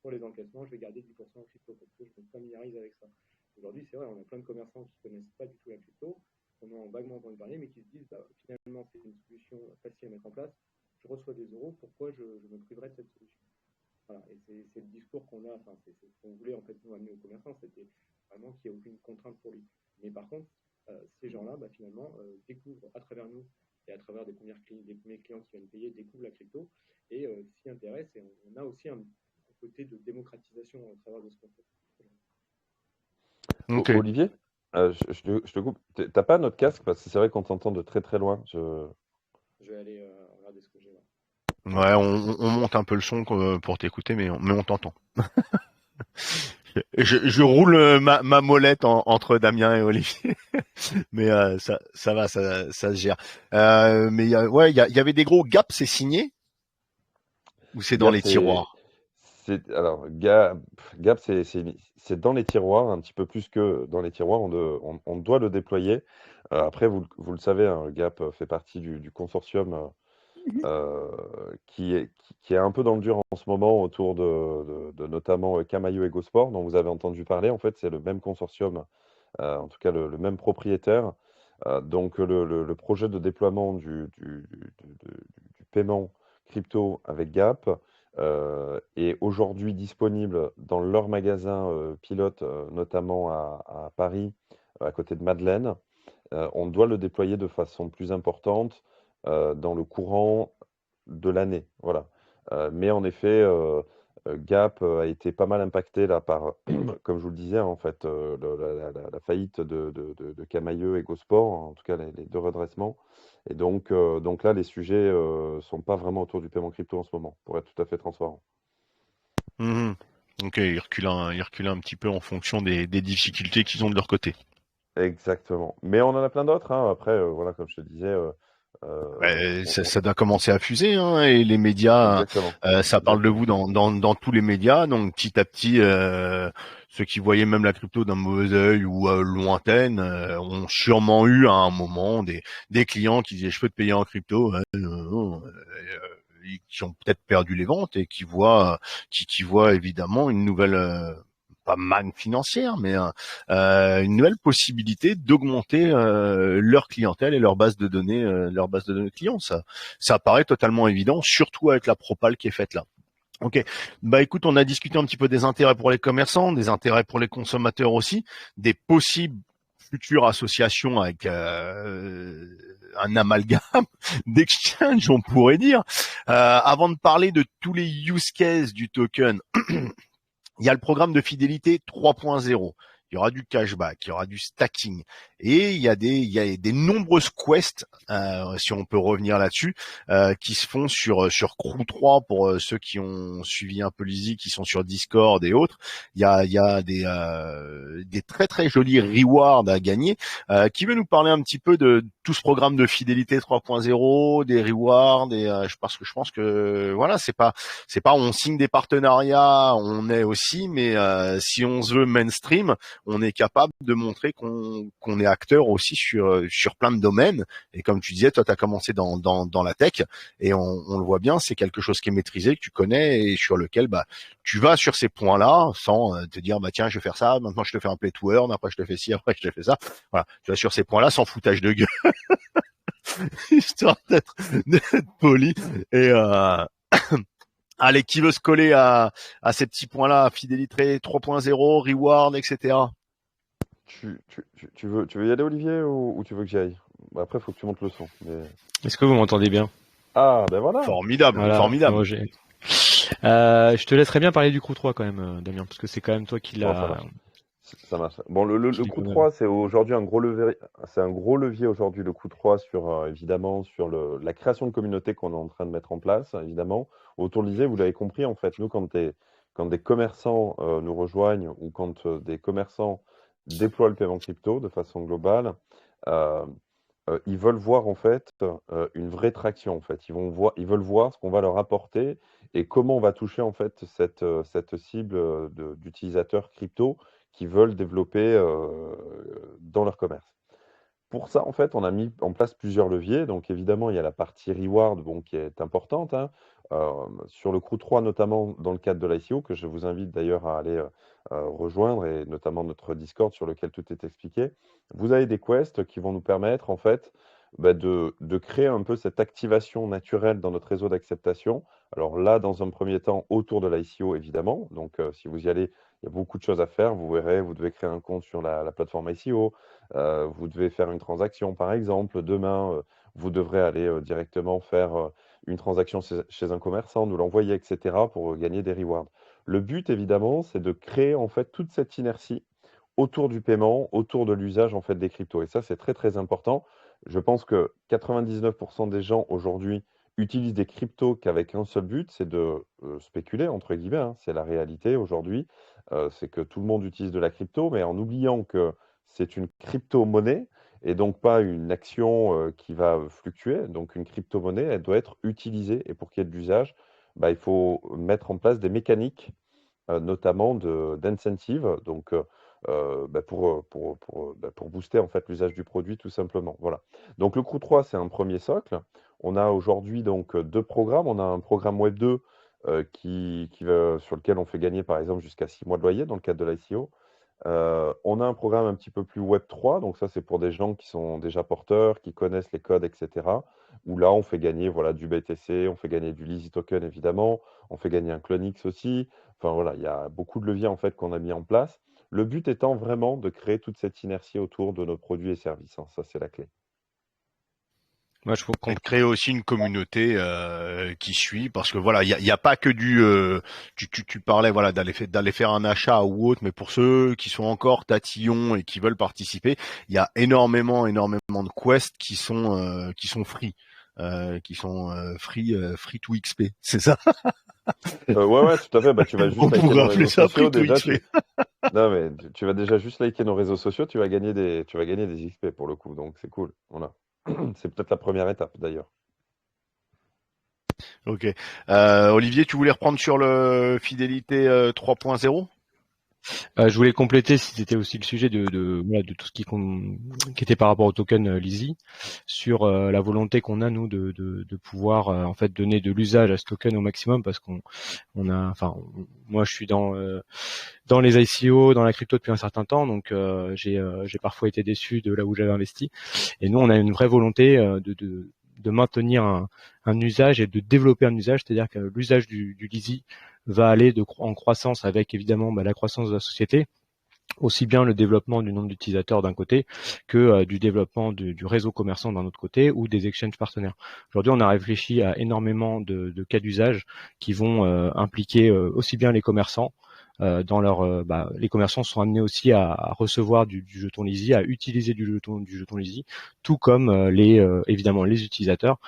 pour les encaissements, je vais garder 10% en crypto parce que je me familiarise avec ça. Aujourd'hui, c'est vrai, on a plein de commerçants qui ne connaissent pas du tout la crypto, qu'on a vaguement entendu parler, mais qui se disent bah, finalement, c'est une solution facile à mettre en place, je reçois des euros, pourquoi je me priverais de cette solution? Voilà, et c'est le discours qu'on a, enfin, c'est ce qu'on voulait en fait nous amener aux commerçants, c'était vraiment qu'il n'y ait aucune contrainte pour lui. Mais par contre, ces gens-là, bah, finalement, découvrent à travers nous et à travers des premiers clients qui viennent payer, découvrent la crypto et s'y intéressent. Et on a aussi un côté de démocratisation à travers de ce qu'on fait. Ok. Olivier, je te coupe. T'as pas notre casque parce que c'est vrai qu'on t'entend de très très loin. Je vais aller regarder ce que j'ai là. Ouais, on monte un peu le son pour t'écouter mais on t'entend. Je roule ma molette entre Damien et Olivier, mais ça va, ça se gère. Mais ouais, il y avait des gros gaps, c'est signé ou c'est dans Gap, les tiroirs? alors Gap, c'est dans les tiroirs, un petit peu plus que dans les tiroirs. On doit le déployer. Après, vous le savez, hein, Gap fait partie du consortium qui est un peu dans le dur en ce moment autour de notamment Camaïeu et Gosport, dont vous avez entendu parler. En fait, c'est le même consortium, en tout cas le même propriétaire. Donc, le projet de déploiement du paiement crypto avec Gap est aujourd'hui disponible dans leur magasin pilote, notamment à Paris, à côté de Madeleine. On doit le déployer de façon plus importante dans le courant de l'année. Voilà. Mais en effet, Gap a été pas mal impacté là par, comme je vous le disais, en fait, la faillite de Camaïeu et Gosport, en tout cas les deux redressements. Et donc là, les sujets sont pas vraiment autour du paiement crypto en ce moment, pour être tout à fait transparent. Mhm. Ok, ils reculent un petit peu en fonction des difficultés qu'ils ont de leur côté. Exactement. Mais on en a plein d'autres, hein. Après, voilà, comme je te disais, Ça doit commencer à fuser, hein, et les médias, exactement. ça parle de Exactement. vous dans tous les médias. Donc petit à petit, ceux qui voyaient même la crypto d'un mauvais œil ou lointaine ont sûrement eu à un moment des clients qui disaient je peux te payer en crypto, hein, qui ont peut-être perdu les ventes et qui voient évidemment une nouvelle pas manne financière, mais une nouvelle possibilité d'augmenter leur clientèle et leur base de données clients. Ça paraît totalement évident, surtout avec la propale qui est faite là. Ok, bah écoute, on a discuté un petit peu des intérêts pour les commerçants, des intérêts pour les consommateurs aussi, des possibles futures associations avec un amalgame d'exchange, on pourrait dire. Avant de parler de tous les use cases du token, il y a le programme de fidélité 3.0. Il y aura du cashback, il y aura du stacking, et il y a des nombreuses quests, si on peut revenir là-dessus, qui se font sur Crew 3 pour ceux qui ont suivi un peu l'Easy, qui sont sur Discord et autres. Il y a des très très jolis rewards à gagner. Qui veut nous parler un petit peu de tout ce programme de fidélité 3.0, des rewards, et parce que je pense que voilà, c'est pas on signe des partenariats, on est aussi, mais si on se veut mainstream, on est capable de montrer qu'on est acteur aussi sur plein de domaines. Et comme tu disais, toi, tu as commencé dans la tech, et on le voit bien, c'est quelque chose qui est maîtrisé, que tu connais, et sur lequel bah tu vas sur ces points-là sans te dire bah tiens, je vais faire ça, maintenant je te fais un play to earn, après je te fais ci, après je te fais ça. Voilà, tu vas sur ces points-là sans foutage de gueule, histoire d'être poli. Et allez, qui veut se coller à ces petits points-là, fidélité 3.0, reward, etc. Tu veux y aller, Olivier, ou tu veux que j'y aille? Bah, après, il faut que tu montes le son. Est-ce que vous m'entendez bien? Ah, ben voilà. Formidable, Voilà, c'est formidable. Roger. Je te laisserai bien parler du Crew 3 quand même, Damien, parce que c'est quand même toi qui Bon, ça l'as, marche. Ça marche. Bon, le qui l'y coup connais. 3, c'est aujourd'hui un gros levier, c'est un gros levier aujourd'hui, le coup 3, sur, évidemment, sur la création de communauté qu'on est en train de mettre en place, évidemment. Autour de l'ISE, vous l'avez compris, en fait, nous, quand des commerçants nous rejoignent, ou quand des commerçants déploient le paiement crypto de façon globale, euh, ils veulent voir, en fait, une vraie traction, en fait. Ils veulent voir ce qu'on va leur apporter et comment on va toucher, en fait, cette cible d'utilisateurs crypto qui veulent développer dans leur commerce. Pour ça, en fait, on a mis en place plusieurs leviers. Donc, évidemment, il y a la partie reward, bon, qui est importante, hein. Sur le Crew 3, notamment dans le cadre de l'ICO, que je vous invite d'ailleurs à aller rejoindre, et notamment notre Discord sur lequel tout est expliqué. Vous avez des quests qui vont nous permettre, en fait, bah, de créer un peu cette activation naturelle dans notre réseau d'acceptation. Alors là, dans un premier temps, autour de l'ICO, évidemment. Donc, si vous y allez, il y a beaucoup de choses à faire. Vous verrez, vous devez créer un compte sur la plateforme ICO. Vous devez faire une transaction, par exemple. Demain, vous devrez aller directement faire une transaction chez un commerçant, nous l'envoyer, etc., pour gagner des rewards. Le but, évidemment, c'est de créer, en fait, toute cette inertie autour du paiement, autour de l'usage, en fait, des cryptos. Et ça, c'est très, très important. Je pense que 99% des gens aujourd'hui utilisent des cryptos qu'avec un seul but, c'est de spéculer, entre guillemets, hein. C'est la réalité aujourd'hui. C'est que tout le monde utilise de la crypto, mais en oubliant que c'est une crypto-monnaie et donc pas une action qui va fluctuer. Donc une crypto-monnaie, elle doit être utilisée. Et pour qu'il y ait de l'usage, bah, il faut mettre en place des mécaniques, notamment d'incentive, donc bah, pour booster, en fait, l'usage du produit, tout simplement. Voilà. Donc le Crew 3, c'est un premier socle. On a aujourd'hui donc deux programmes. On a un programme Web 2 sur lequel on fait gagner, par exemple, jusqu'à 6 mois de loyer dans le cadre de l'ICO. On a un programme un petit peu plus Web 3, donc ça, c'est pour des gens qui sont déjà porteurs, qui connaissent les codes, etc. où là, on fait gagner voilà, du BTC, on fait gagner du Lizzy Token évidemment, on fait gagner un Clonix aussi. Enfin voilà, il y a beaucoup de leviers en fait qu'on a mis en place. Le but étant vraiment de créer toute cette inertie autour de nos produits et services, hein. Ça, c'est la clé. Moi, je Et de comprends. créer aussi une communauté qui suit, parce que voilà, il y a pas que du tu parlais voilà d'aller faire un achat ou autre, mais pour ceux qui sont encore tatillons et qui veulent participer, il y a énormément de quests qui sont free. Qui sont free to XP, c'est ça? Ouais, ouais, tout à fait. Bah, tu vas On juste liker pourrait nos appeler réseaux ça sociaux. free to Déjà, XP. non, mais tu vas déjà juste liker nos réseaux sociaux, tu vas gagner des XP pour le coup. Donc, c'est cool. Voilà. C'est peut-être la première étape d'ailleurs. Ok. Olivier, tu voulais reprendre sur le fidélité 3.0? Je voulais compléter si c'était aussi le sujet voilà, de tout ce qui était par rapport au token Lizzy, sur la volonté qu'on a nous de pouvoir en fait donner de l'usage à ce token au maximum, parce moi je suis dans les ICO, dans la crypto depuis un certain temps, donc j'ai parfois été déçu de là où j'avais investi, et nous on a une vraie volonté de maintenir un usage et de développer un usage, c'est-à-dire que l'usage du Lizzy va aller en croissance avec évidemment la croissance de la société, aussi bien le développement du nombre d'utilisateurs d'un côté que du développement du réseau commerçant d'un autre côté, ou des exchanges partenaires. Aujourd'hui, on a réfléchi à énormément de cas d'usage qui vont impliquer aussi bien les commerçants. Les commerçants sont amenés aussi à recevoir du jeton Lizzy, à utiliser du jeton Lizzy, tout comme évidemment les utilisateurs.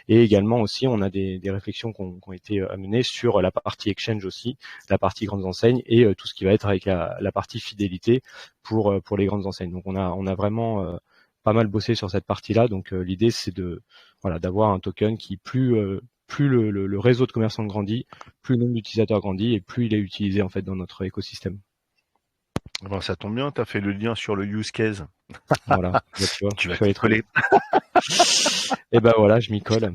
Et également aussi, on a des réflexions qui ont été amenées sur la partie exchange aussi, la partie grandes enseignes, et tout ce qui va être avec la partie fidélité pour les grandes enseignes. Donc on a vraiment pas mal bossé sur cette partie-là. Donc l'idée, c'est d'avoir un token qui plus le réseau de commerçants grandit, plus le nombre d'utilisateurs grandit, et plus il est utilisé en fait dans notre écosystème. Ben, ça tombe bien, tu as fait le lien sur le use case. Voilà. Là, tu vois, Tu vas je suis allé t'y trop vite. coller. Et ben voilà, je m'y colle.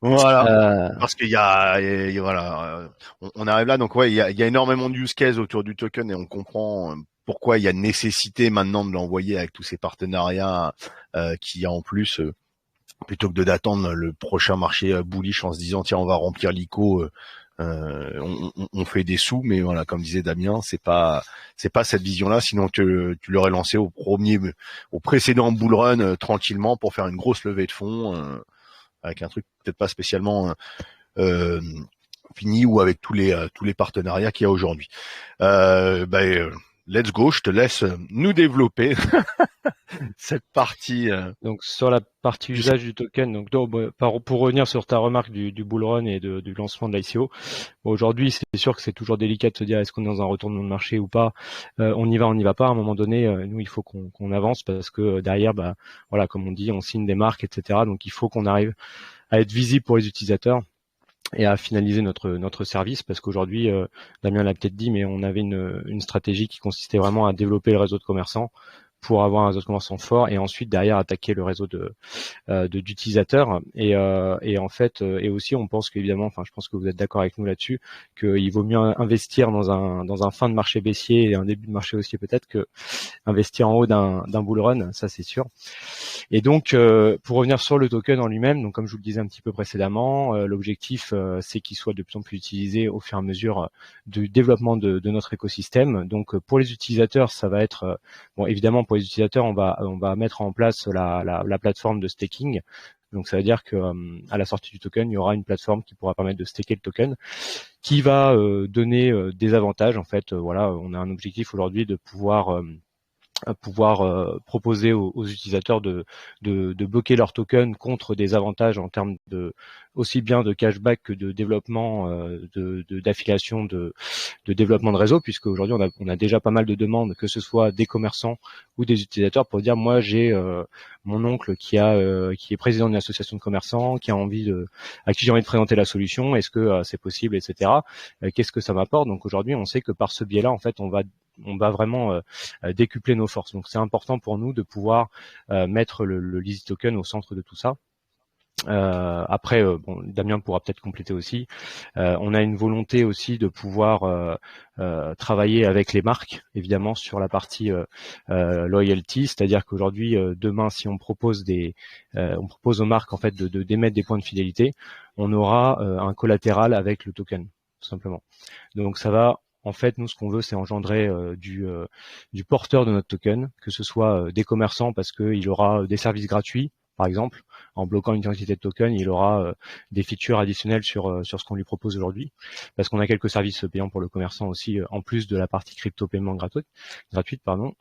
Voilà. Euh, Parce voilà, on arrive là, donc ouais, il y a énormément de use cases autour du token et on comprend pourquoi il y a nécessité maintenant de l'envoyer avec tous ces partenariats qui en plus, plutôt que d'attendre le prochain marché bullish en se disant tiens on va remplir l'ICO, on fait des sous, mais voilà, comme disait Damien, c'est pas cette vision-là, sinon tu l'aurais lancé au précédent bull run tranquillement pour faire une grosse levée de fonds. Avec un truc peut-être pas spécialement fini, ou avec tous les partenariats qu'il y a aujourd'hui. Let's go, je te laisse nous développer cette partie. Donc sur la partie usage du token, pour revenir sur ta remarque du bull run et du lancement de l'ICO, aujourd'hui c'est sûr que c'est toujours délicat de se dire est-ce qu'on est dans un retournement de marché ou pas, on y va pas, à un moment donné, nous il faut qu'on avance, parce que derrière, voilà, comme on dit, on signe des marques, etc. Donc il faut qu'on arrive à être visible pour les utilisateurs et à finaliser notre service, parce qu'aujourd'hui, Damien l'a peut-être dit, mais on avait une stratégie qui consistait vraiment à développer le réseau de commerçants pour avoir un réseau de commerçants fort, et ensuite derrière attaquer le réseau d'utilisateurs, et en fait, et aussi on pense qu'évidemment, enfin je pense que vous êtes d'accord avec nous là-dessus, qu'il vaut mieux investir dans un fin de marché baissier et un début de marché haussier peut-être, que investir en haut d'un bull run, ça c'est sûr. Et donc, pour revenir sur le token en lui-même, donc comme je vous le disais un petit peu précédemment, l'objectif, c'est qu'il soit de plus en plus utilisé au fur et à mesure du développement de notre écosystème. Donc, pour les utilisateurs, ça va être, évidemment, pour les utilisateurs, on va mettre en place la plateforme de staking. Donc, ça veut dire que à la sortie du token, il y aura une plateforme qui pourra permettre de staker le token, qui va donner des avantages. En fait, voilà, on a un objectif aujourd'hui de pouvoir proposer aux utilisateurs de bloquer leur token contre des avantages en termes aussi bien de cashback que de développement, d'affiliation, de développement de réseau, puisque aujourd'hui on a déjà pas mal de demandes, que ce soit des commerçants ou des utilisateurs, pour dire moi j'ai mon oncle qui est président d'une association de commerçants, à qui j'ai envie de présenter la solution, est-ce que c'est possible, etc. Qu'est-ce que ça m'apporte? Donc aujourd'hui on sait que par ce biais-là, en fait, on va vraiment décupler nos forces. Donc c'est important pour nous de pouvoir mettre le Lizzy Token au centre de tout ça. Après, bon, Damien pourra peut-être compléter aussi. On a une volonté aussi de pouvoir travailler avec les marques, évidemment, sur la partie loyalty, c'est-à-dire qu'aujourd'hui, demain, si on propose on propose aux marques en fait d'émettre des points de fidélité, on aura un collatéral avec le token, tout simplement. Donc ça va. En fait, nous, ce qu'on veut, c'est engendrer du porteur de notre token, que ce soit des commerçants parce qu'il aura des services gratuits, par exemple, en bloquant une quantité de token, il aura des features additionnelles sur ce qu'on lui propose aujourd'hui, parce qu'on a quelques services payants pour le commerçant aussi, en plus de la partie crypto paiement gratuite, pardon.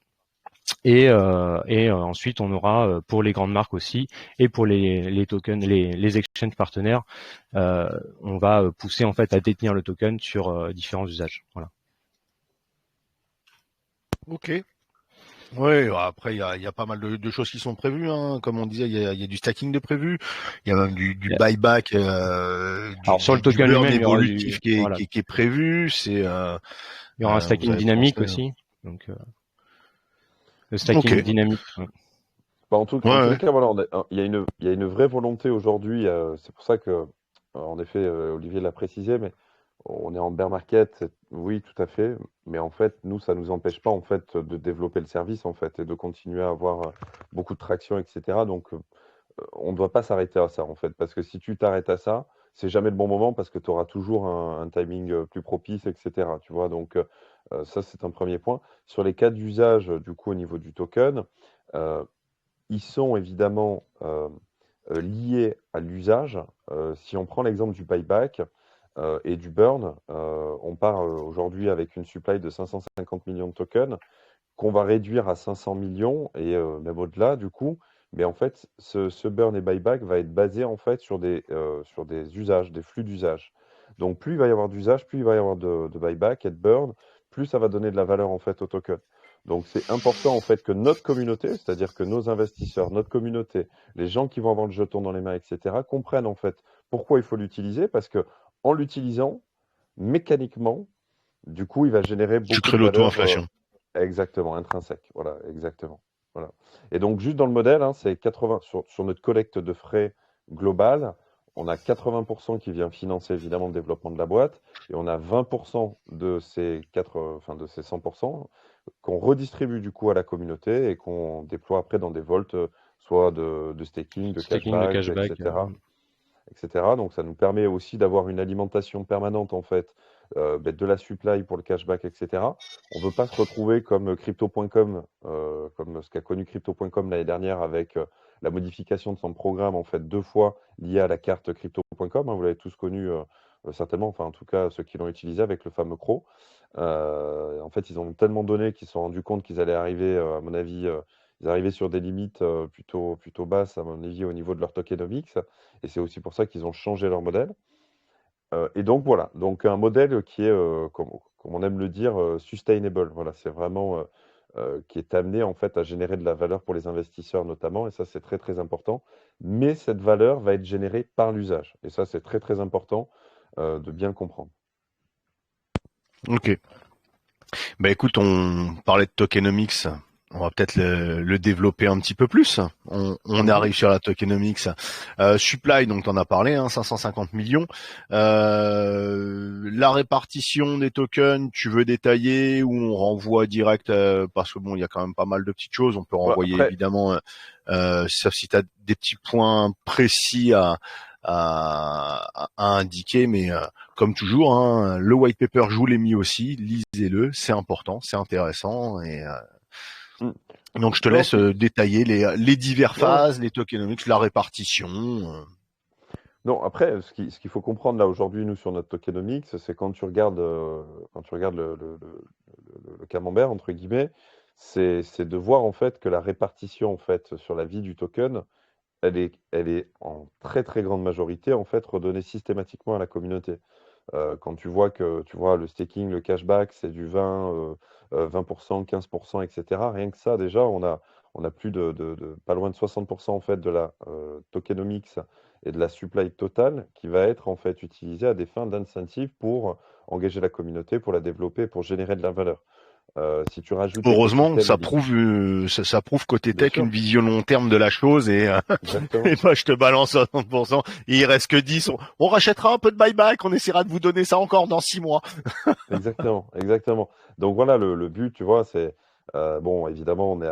Et ensuite, on aura pour les grandes marques aussi et pour les tokens, les exchanges partenaires, on va pousser en fait à détenir le token sur différents usages. Voilà. Ok. Ouais, après il y a pas mal de choses qui sont prévues, hein. Comme on disait, il y a du stacking de prévu, il y a même du buyback, Alors sur le du token burn lui-même, il y aura évolutif qui est prévu. il y aura un vous stacking avez dynamique pensé. aussi. Donc le stacking dynamique. Ouais. Bah, en tous les cas, voilà, il y a une vraie volonté aujourd'hui. C'est pour ça que, en effet, Olivier l'a précisé, mais on est en bear market, oui, tout à fait. Mais en fait, nous, ça nous empêche pas en fait de développer le service en fait et de continuer à avoir beaucoup de traction, etc. Donc, on ne doit pas s'arrêter à ça en fait, parce que si tu t'arrêtes à ça, c'est jamais le bon moment parce que tu auras toujours un timing plus propice, etc. Tu vois, donc ça, c'est un premier point. Sur les cas d'usage, du coup, au niveau du token. euh, Ils sont évidemment liés à l'usage. Si on prend l'exemple du buyback et du burn, on part aujourd'hui avec une supply de 550 millions de tokens qu'on va réduire à 500 millions et même au-delà du coup. Mais en fait, ce burn et buyback va être basé en fait sur des usages, des flux d'usage. Donc plus il va y avoir d'usage, plus il va y avoir de buyback et de burn, plus ça va donner de la valeur en fait au token. Donc c'est important en fait que notre communauté, c'est-à-dire que nos investisseurs, notre communauté, les gens qui vont avoir le jeton dans les mains, etc., comprennent en fait pourquoi il faut l'utiliser, parce que en l'utilisant, mécaniquement, du coup, il va générer Tu beaucoup crées de valeur. l'auto-inflation. Exactement, intrinsèque. Voilà, exactement. Voilà. Et donc, juste dans le modèle, hein, c'est 80 sur notre collecte de frais globale, on a 80% qui vient financer évidemment le développement de la boîte, et on a 20% de de ces 100% qu'on redistribue du coup à la communauté et qu'on déploie après dans des vaults, soit de staking, de Stacking de cashback, cashback. etc. etc. Donc ça nous permet aussi d'avoir une alimentation permanente en fait, de la supply pour le cashback, etc. On ne veut pas se retrouver comme crypto.com, comme ce qu'a connu crypto.com l'année dernière avec la modification de son programme en fait 2 fois liée à la carte crypto.com, hein. Vous l'avez tous connu certainement, enfin en tout cas ceux qui l'ont utilisé avec le fameux CRO. En fait, ils ont tellement donné qu'ils se sont rendus compte qu'ils allaient arriver, à mon avis, ils arrivaient sur des limites plutôt basses, à mon avis, au niveau de leur tokenomics. Et c'est aussi pour ça qu'ils ont changé leur modèle. Et donc voilà, donc un modèle qui est, comme on aime le dire, sustainable. Voilà, c'est vraiment qui est amené en fait à générer de la valeur pour les investisseurs notamment, et ça c'est très très important. Mais cette valeur va être générée par l'usage, et ça c'est très très important de bien comprendre. Ok. Bah écoute, on parlait de tokenomics. On va peut-être le développer un petit peu plus. On arrive sur la tokenomics. Supply, donc t'en as parlé, hein, 550 millions. La répartition des tokens, tu veux détailler ou on renvoie direct parce que bon, il y a quand même pas mal de petites choses. On peut Voilà, renvoyer après, évidemment, sauf si tu as des petits points précis à indiquer, mais comme toujours, hein, le white paper, je vous l'ai mis aussi, lisez-le, c'est important, c'est intéressant, et hmm. donc je te Non, laisse détailler les diverses non, phases, les tokenomics, la répartition. non, après, ce qu'il faut comprendre là aujourd'hui, nous, sur notre tokenomics, c'est quand tu regardes le camembert, entre guillemets, c'est de voir en fait que la répartition en fait sur la vie du token, elle est en très très grande majorité en fait redonnée systématiquement à la communauté. Quand tu vois que tu vois le staking, le cashback, c'est du 20%, 15%, etc. Rien que ça, déjà, on a plus pas loin de 60% en fait de la tokenomics et de la supply totale qui va être en fait utilisée à des fins d'incentive pour engager la communauté, pour la développer, pour générer de la valeur. Si tu rajoutes Heureusement, l'écosystème ça prouve côté bien tech sûr, une vision long terme de la chose exactement. et pas je te balance 60%, il reste que 10, on rachètera un peu de buyback, on essaiera de vous donner ça encore dans 6 mois. Exactement, exactement. Donc voilà, le but, tu vois, c'est bon, évidemment, on est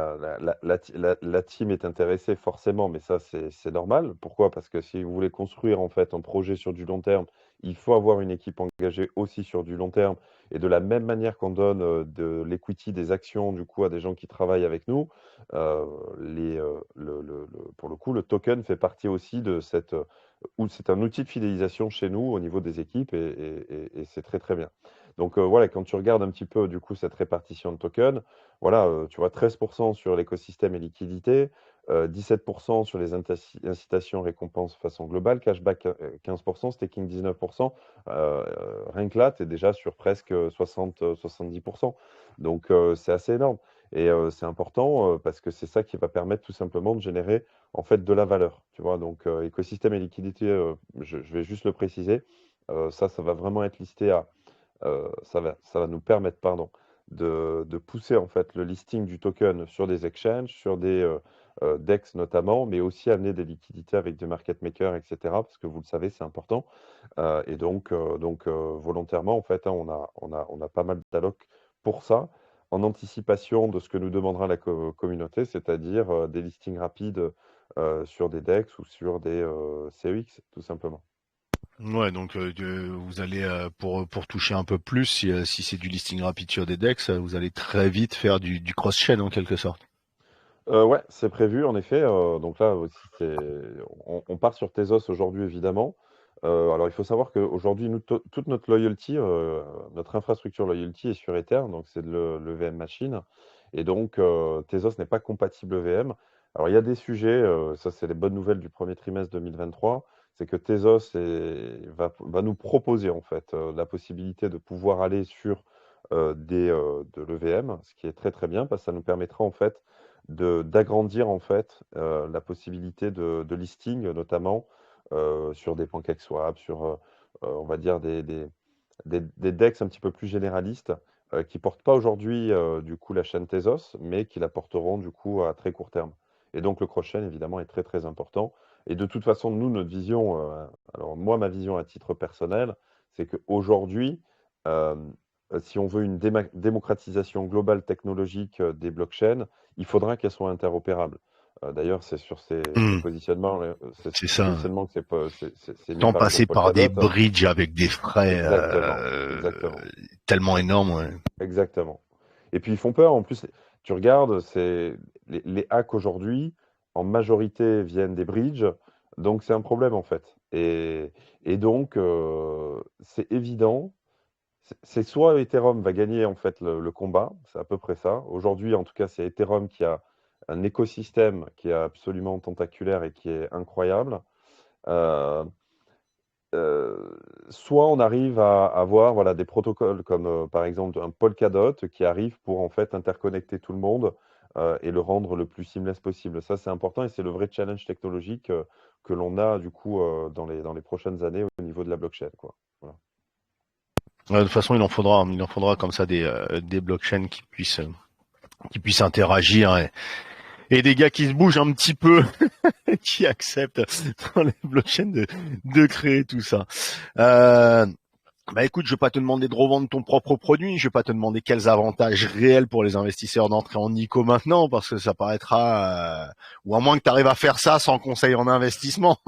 la team est intéressée forcément, mais ça, c'est normal. Pourquoi? Parce que si vous voulez construire en fait un projet sur du long terme, il faut avoir une équipe engagée aussi sur du long terme. Et de la même manière qu'on donne de l'equity, des actions, du coup, à des gens qui travaillent avec nous, pour le coup, le token fait partie aussi de cette, ou c'est un outil de fidélisation chez nous au niveau des équipes et c'est très très bien. Donc voilà, quand tu regardes un petit peu du coup cette répartition de tokens, voilà, tu vois 13% sur l'écosystème et liquidité, 17% sur les incitations, récompenses façon globale, cashback 15%, staking 19%. Rien que là, tu es déjà sur presque 60-70%. Donc c'est assez énorme. Et c'est important parce que c'est ça qui va permettre tout simplement de générer en fait de la valeur. Tu vois, donc écosystème et liquidité, je vais juste le préciser. Ça va vraiment être listé à ça va nous permettre, pardon, de pousser en fait le listing du token sur des exchanges, sur des DEX notamment, mais aussi amener des liquidités avec des market makers, etc. Parce que vous le savez, c'est important. Et volontairement, en fait, hein, on a pas mal d'allocs pour ça, en anticipation de ce que nous demandera la communauté, c'est-à-dire des listings rapides sur des DEX ou sur des CEX, tout simplement. Ouais, donc vous allez pour toucher un peu plus, si c'est du listing rapide sur des DEX, vous allez très vite faire du cross-chain en quelque sorte. Ouais, c'est prévu en effet. Donc là aussi, on part sur Tezos aujourd'hui évidemment. Alors il faut savoir qu'aujourd'hui, nous, toute notre loyalty, notre infrastructure loyalty est sur Ether, donc c'est de l'EVM machine. Et donc Tezos n'est pas compatible EVM. Alors il y a des sujets, ça c'est les bonnes nouvelles du premier trimestre 2023, c'est que Tezos va nous proposer en fait la possibilité de pouvoir aller sur de l'EVM, ce qui est très très bien parce que ça nous permettra en fait d'agrandir en fait la possibilité de listing, notamment sur des PancakeSwap, sur on va dire des DEX un petit peu plus généralistes qui portent pas aujourd'hui du coup la chaîne Tezos, mais qui la porteront du coup à très court terme. Et donc le cross-chain évidemment est très très important. Et de toute façon, nous, notre vision, alors moi, ma vision à titre personnel, c'est qu'aujourd'hui, euh, si on veut une démocratisation globale technologique des blockchains, il faudra qu'elles soient interopérables. D'ailleurs, c'est sur ces Hmm, positionnements, c'est ces ça. positionnements que c'est mis Sans par exemple passer par des Polkadot. bridges avec des frais Exactement, exactement, tellement énormes. Ouais. exactement. Et puis ils font peur. En plus, tu regardes, c'est les hacks aujourd'hui, en majorité viennent des bridges, donc c'est un problème en fait. Et donc, c'est évident. C'est soit Ethereum va gagner en fait le combat, c'est à peu près ça. Aujourd'hui, en tout cas, c'est Ethereum qui a un écosystème qui est absolument tentaculaire et qui est incroyable. Euh, Soit on arrive à avoir voilà, des protocoles comme par exemple un Polkadot qui arrive pour en fait interconnecter tout le monde et le rendre le plus seamless possible. Ça, c'est important et c'est le vrai challenge technologique que l'on a du coup dans les prochaines années au niveau de la blockchain, quoi. Voilà. Ouais, de toute façon, il en faudra comme ça des blockchains qui puissent interagir et des gars qui se bougent un petit peu, qui acceptent dans les blockchains de créer tout ça. Euh, Bah écoute, je vais pas te demander de revendre ton propre produit, je vais pas te demander quels avantages réels pour les investisseurs d'entrer en ICO maintenant, parce que ça paraîtra, ou à moins que tu arrives à faire ça sans conseil en investissement.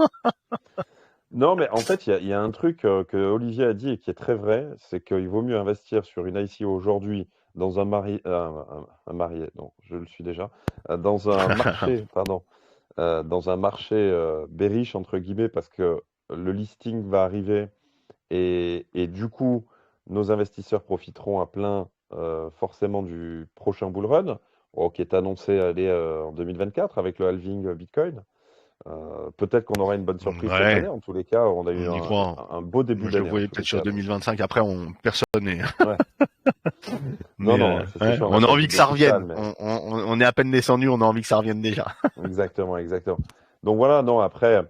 Non, mais en fait, il y a un truc que Olivier a dit et qui est très vrai, c'est qu'il vaut mieux investir sur une ICO aujourd'hui dans un marié, non, je le suis déjà, dans un marché, pardon, dans un marché bearish, entre guillemets, parce que le listing va arriver et du coup, nos investisseurs profiteront à plein forcément du prochain bull run, qui est annoncé aller en 2024 avec le halving Bitcoin. Peut-être qu'on aura une bonne surprise cette Ouais, année. En tous les cas, on a eu on y un, croit. un beau début Moi, je le d'année, en voyais tous les peut-être sur cas. Donc, 2025. Après, personne n'est. ouais. Non, Mais non, ça c'est ouais, sûr, on n'a on a pas de envie boule que de ça cristal, revienne. mais On est à peine descendu, on a envie que ça revienne déjà. exactement, exactement. Donc voilà, non, après,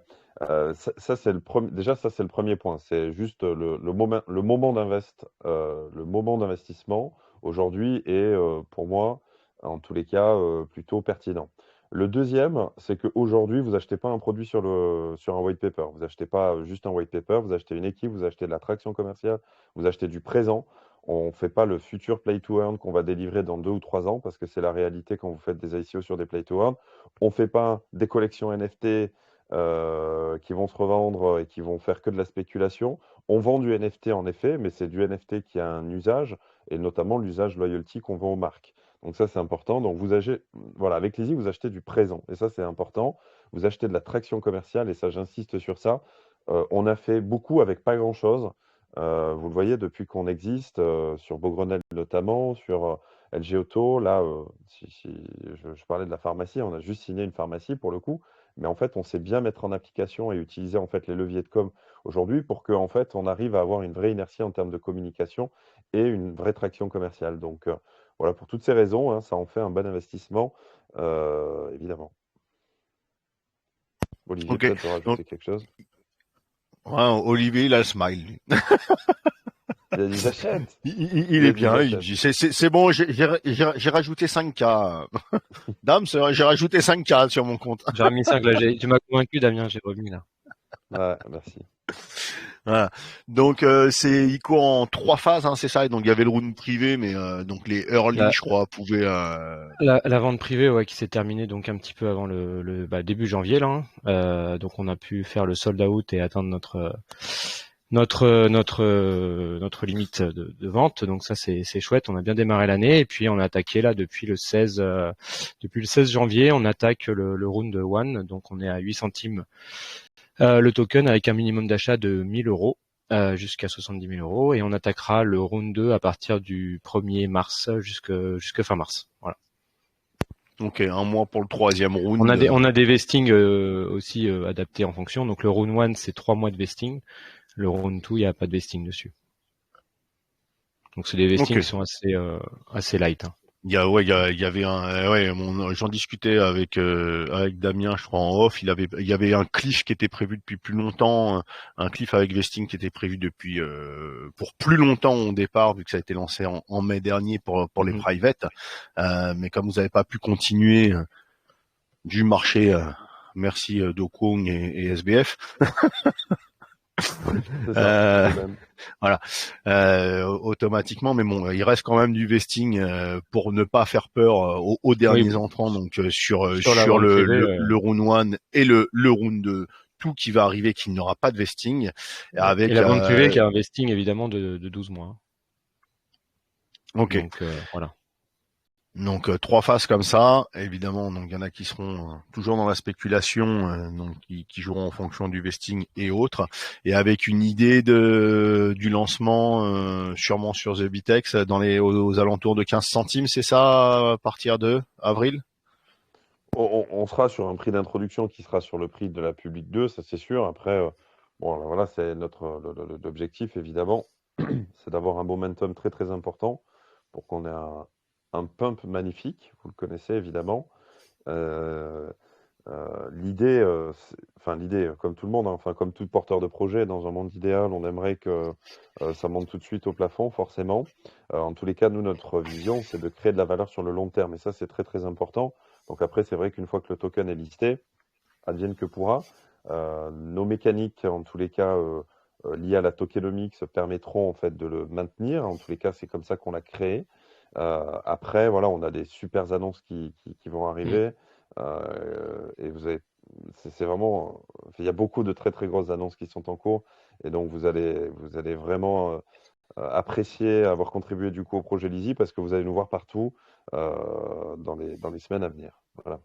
ça, c'est le premier. Déjà, ça c'est le premier point. C'est juste le moment d'investissement. aujourd'hui est pour moi, en tous les cas, plutôt pertinent. Le deuxième, c'est qu'aujourd'hui, vous achetez pas un produit sur un white paper. Vous achetez pas juste un white paper, vous achetez une équipe, vous achetez de la traction commerciale, vous achetez du présent. On ne fait pas le futur play to earn qu'on va délivrer dans 2 ou 3 ans, parce que c'est la réalité quand vous faites des ICO sur des play to earn. On ne fait pas des collections NFT qui vont se revendre et qui vont faire que de la spéculation. On vend du NFT en effet, mais c'est du NFT qui a un usage, et notamment l'usage loyalty qu'on vend aux marques. Donc ça, c'est important. Donc voilà, avec Lizzy, vous achetez du présent, et ça, c'est important. Vous achetez de la traction commerciale, et ça, j'insiste sur ça. On a fait beaucoup avec pas grand-chose. Vous le voyez, depuis qu'on existe, sur Beaugrenelle notamment, sur LG Auto, là, je parlais de la pharmacie, on a juste signé une pharmacie pour le coup, mais en fait, on sait bien mettre en application et utiliser en fait les leviers de com aujourd'hui pour que en fait, on arrive à avoir une vraie inertie en termes de communication et une vraie traction commerciale. Donc voilà, pour toutes ces raisons, hein, ça en fait un bon investissement, évidemment. Olivier, Ok. peut-être de Donc, rajouter quelque chose. ouais, Olivier, il a le smile. Lui. Il a dit j'achète. Il est bien. Il dit c'est bon, j'ai rajouté 5K. Dame, j'ai rajouté 5K sur mon compte. J'ai remis 5 là. Tu m'as convaincu, Damien. J'ai remis là. Ouais, merci. Voilà. Donc il court en 3 phases, hein, c'est ça. Et donc il y avait le round privé, mais donc les early, je crois, pouvaient. La vente privée, ouais, qui s'est terminée donc un petit peu avant le début janvier là. Donc on a pu faire le sold out et atteindre notre limite de vente. Donc ça c'est chouette. On a bien démarré l'année et puis on a attaqué là depuis le 16 janvier. On attaque le round 1. Donc on est à 8 centimes. Le token avec un minimum d'achat de 1000 euros jusqu'à 70 000 euros et on attaquera le round 2 à partir du 1er mars jusque fin mars. Voilà. Ok, un mois pour le 3e round. On a des vestings aussi adaptés en fonction. Donc le round 1 c'est 3 mois de vesting. Le round 2 il n'y a pas de vesting dessus. Donc c'est des vestings qui sont assez light. Hein. Il y avait j'en discutais avec Damien, je crois en off. Il y avait un cliff qui était prévu depuis plus longtemps, un cliff avec vesting qui était prévu depuis pour plus longtemps au départ, vu que ça a été lancé en mai dernier pour les private. Mais comme vous n'avez pas pu continuer du marché, merci Dokong et SBF. Voilà, automatiquement, mais bon, il reste quand même du vesting pour ne pas faire peur aux derniers entrants. Donc sur le round 1 et le round 2, tout qui va arriver qui n'aura pas de vesting. Et la vente privée qui a un vesting évidemment de 12 mois. Ok. Donc voilà. Donc 3 phases comme ça, évidemment. Donc il y en a qui seront toujours dans la spéculation, donc qui joueront en fonction du vesting et autres, et avec une idée du lancement sûrement sur The Bitex aux alentours de 15 centimes, c'est ça, à partir de avril. On sera sur un prix d'introduction qui sera sur le prix de la Public 2, ça c'est sûr. Après, bon, voilà, c'est l'objectif évidemment, c'est d'avoir un momentum très très important pour qu'on ait un pump magnifique, vous le connaissez évidemment. L'idée, comme tout le monde, hein, enfin comme tout porteur de projet, dans un monde idéal, on aimerait que ça monte tout de suite au plafond, forcément. En tous les cas, nous, notre vision, c'est de créer de la valeur sur le long terme, et ça, c'est très très important. Donc après, c'est vrai qu'une fois que le token est listé, advienne que pourra. Nos mécaniques, en tous les cas, liées à la tokenomics, permettront en fait de le maintenir. En tous les cas, c'est comme ça qu'on l'a créé. Après, voilà, on a des super annonces qui vont arriver. Et c'est vraiment, il y a beaucoup de très très grosses annonces qui sont en cours. Et donc, vous allez vraiment apprécier avoir contribué du coup au projet Lizzy parce que vous allez nous voir partout dans les semaines à venir. Voilà.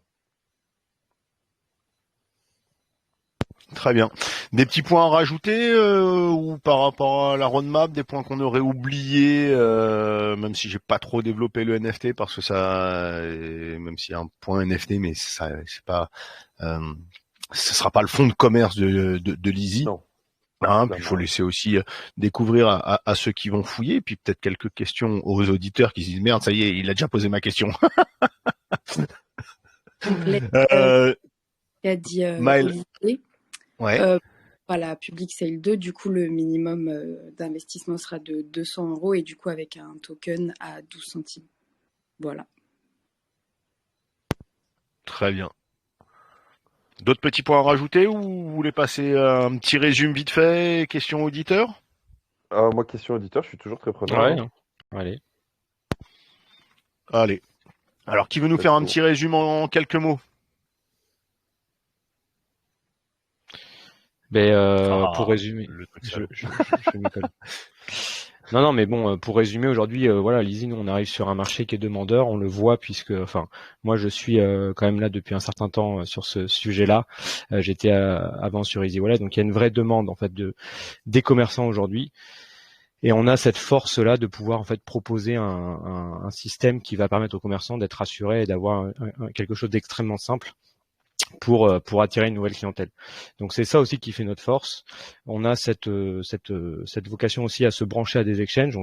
Très bien. Des petits points à rajouter ou par rapport à la roadmap, des points qu'on aurait oubliés, même si j'ai pas trop développé le NFT parce que ça, même s'il y a un point NFT, mais ça, c'est pas, ce sera pas le fond de commerce de Lizzy. Non. Hein, puis il faut laisser aussi découvrir à ceux qui vont fouiller, puis peut-être quelques questions aux auditeurs qui se disent merde, ça y est, il a déjà posé ma question. Qu'a dit Maël. Olivier, Ouais. par à la Public Sale 2, du coup, le minimum d'investissement sera de 200 € et du coup, avec un token à 12 centimes. Voilà. Très bien. D'autres petits points à rajouter ou vous voulez passer à un petit résumé vite fait, question auditeur? Moi, question auditeur, je suis toujours très preneur. Ouais, Hein. allez. Allez. Alors, qui veut nous Faites faire un tour. petit résumé en quelques mots? Pour résumer, le truc je, salaud. je m'y colle. Non, mais bon, pour résumer, aujourd'hui, voilà, Lizzy, nous, on arrive sur un marché qui est demandeur, on le voit puisque, enfin, moi, je suis quand même là depuis un certain temps sur ce sujet-là. J'étais avant sur Easy Wallet, donc il y a une vraie demande en fait des commerçants aujourd'hui, et on a cette force-là de pouvoir en fait proposer un système qui va permettre aux commerçants d'être rassurés et d'avoir quelque chose d'extrêmement simple pour attirer une nouvelle clientèle. Donc c'est ça aussi qui fait notre force. On a cette vocation aussi à se brancher à des exchanges.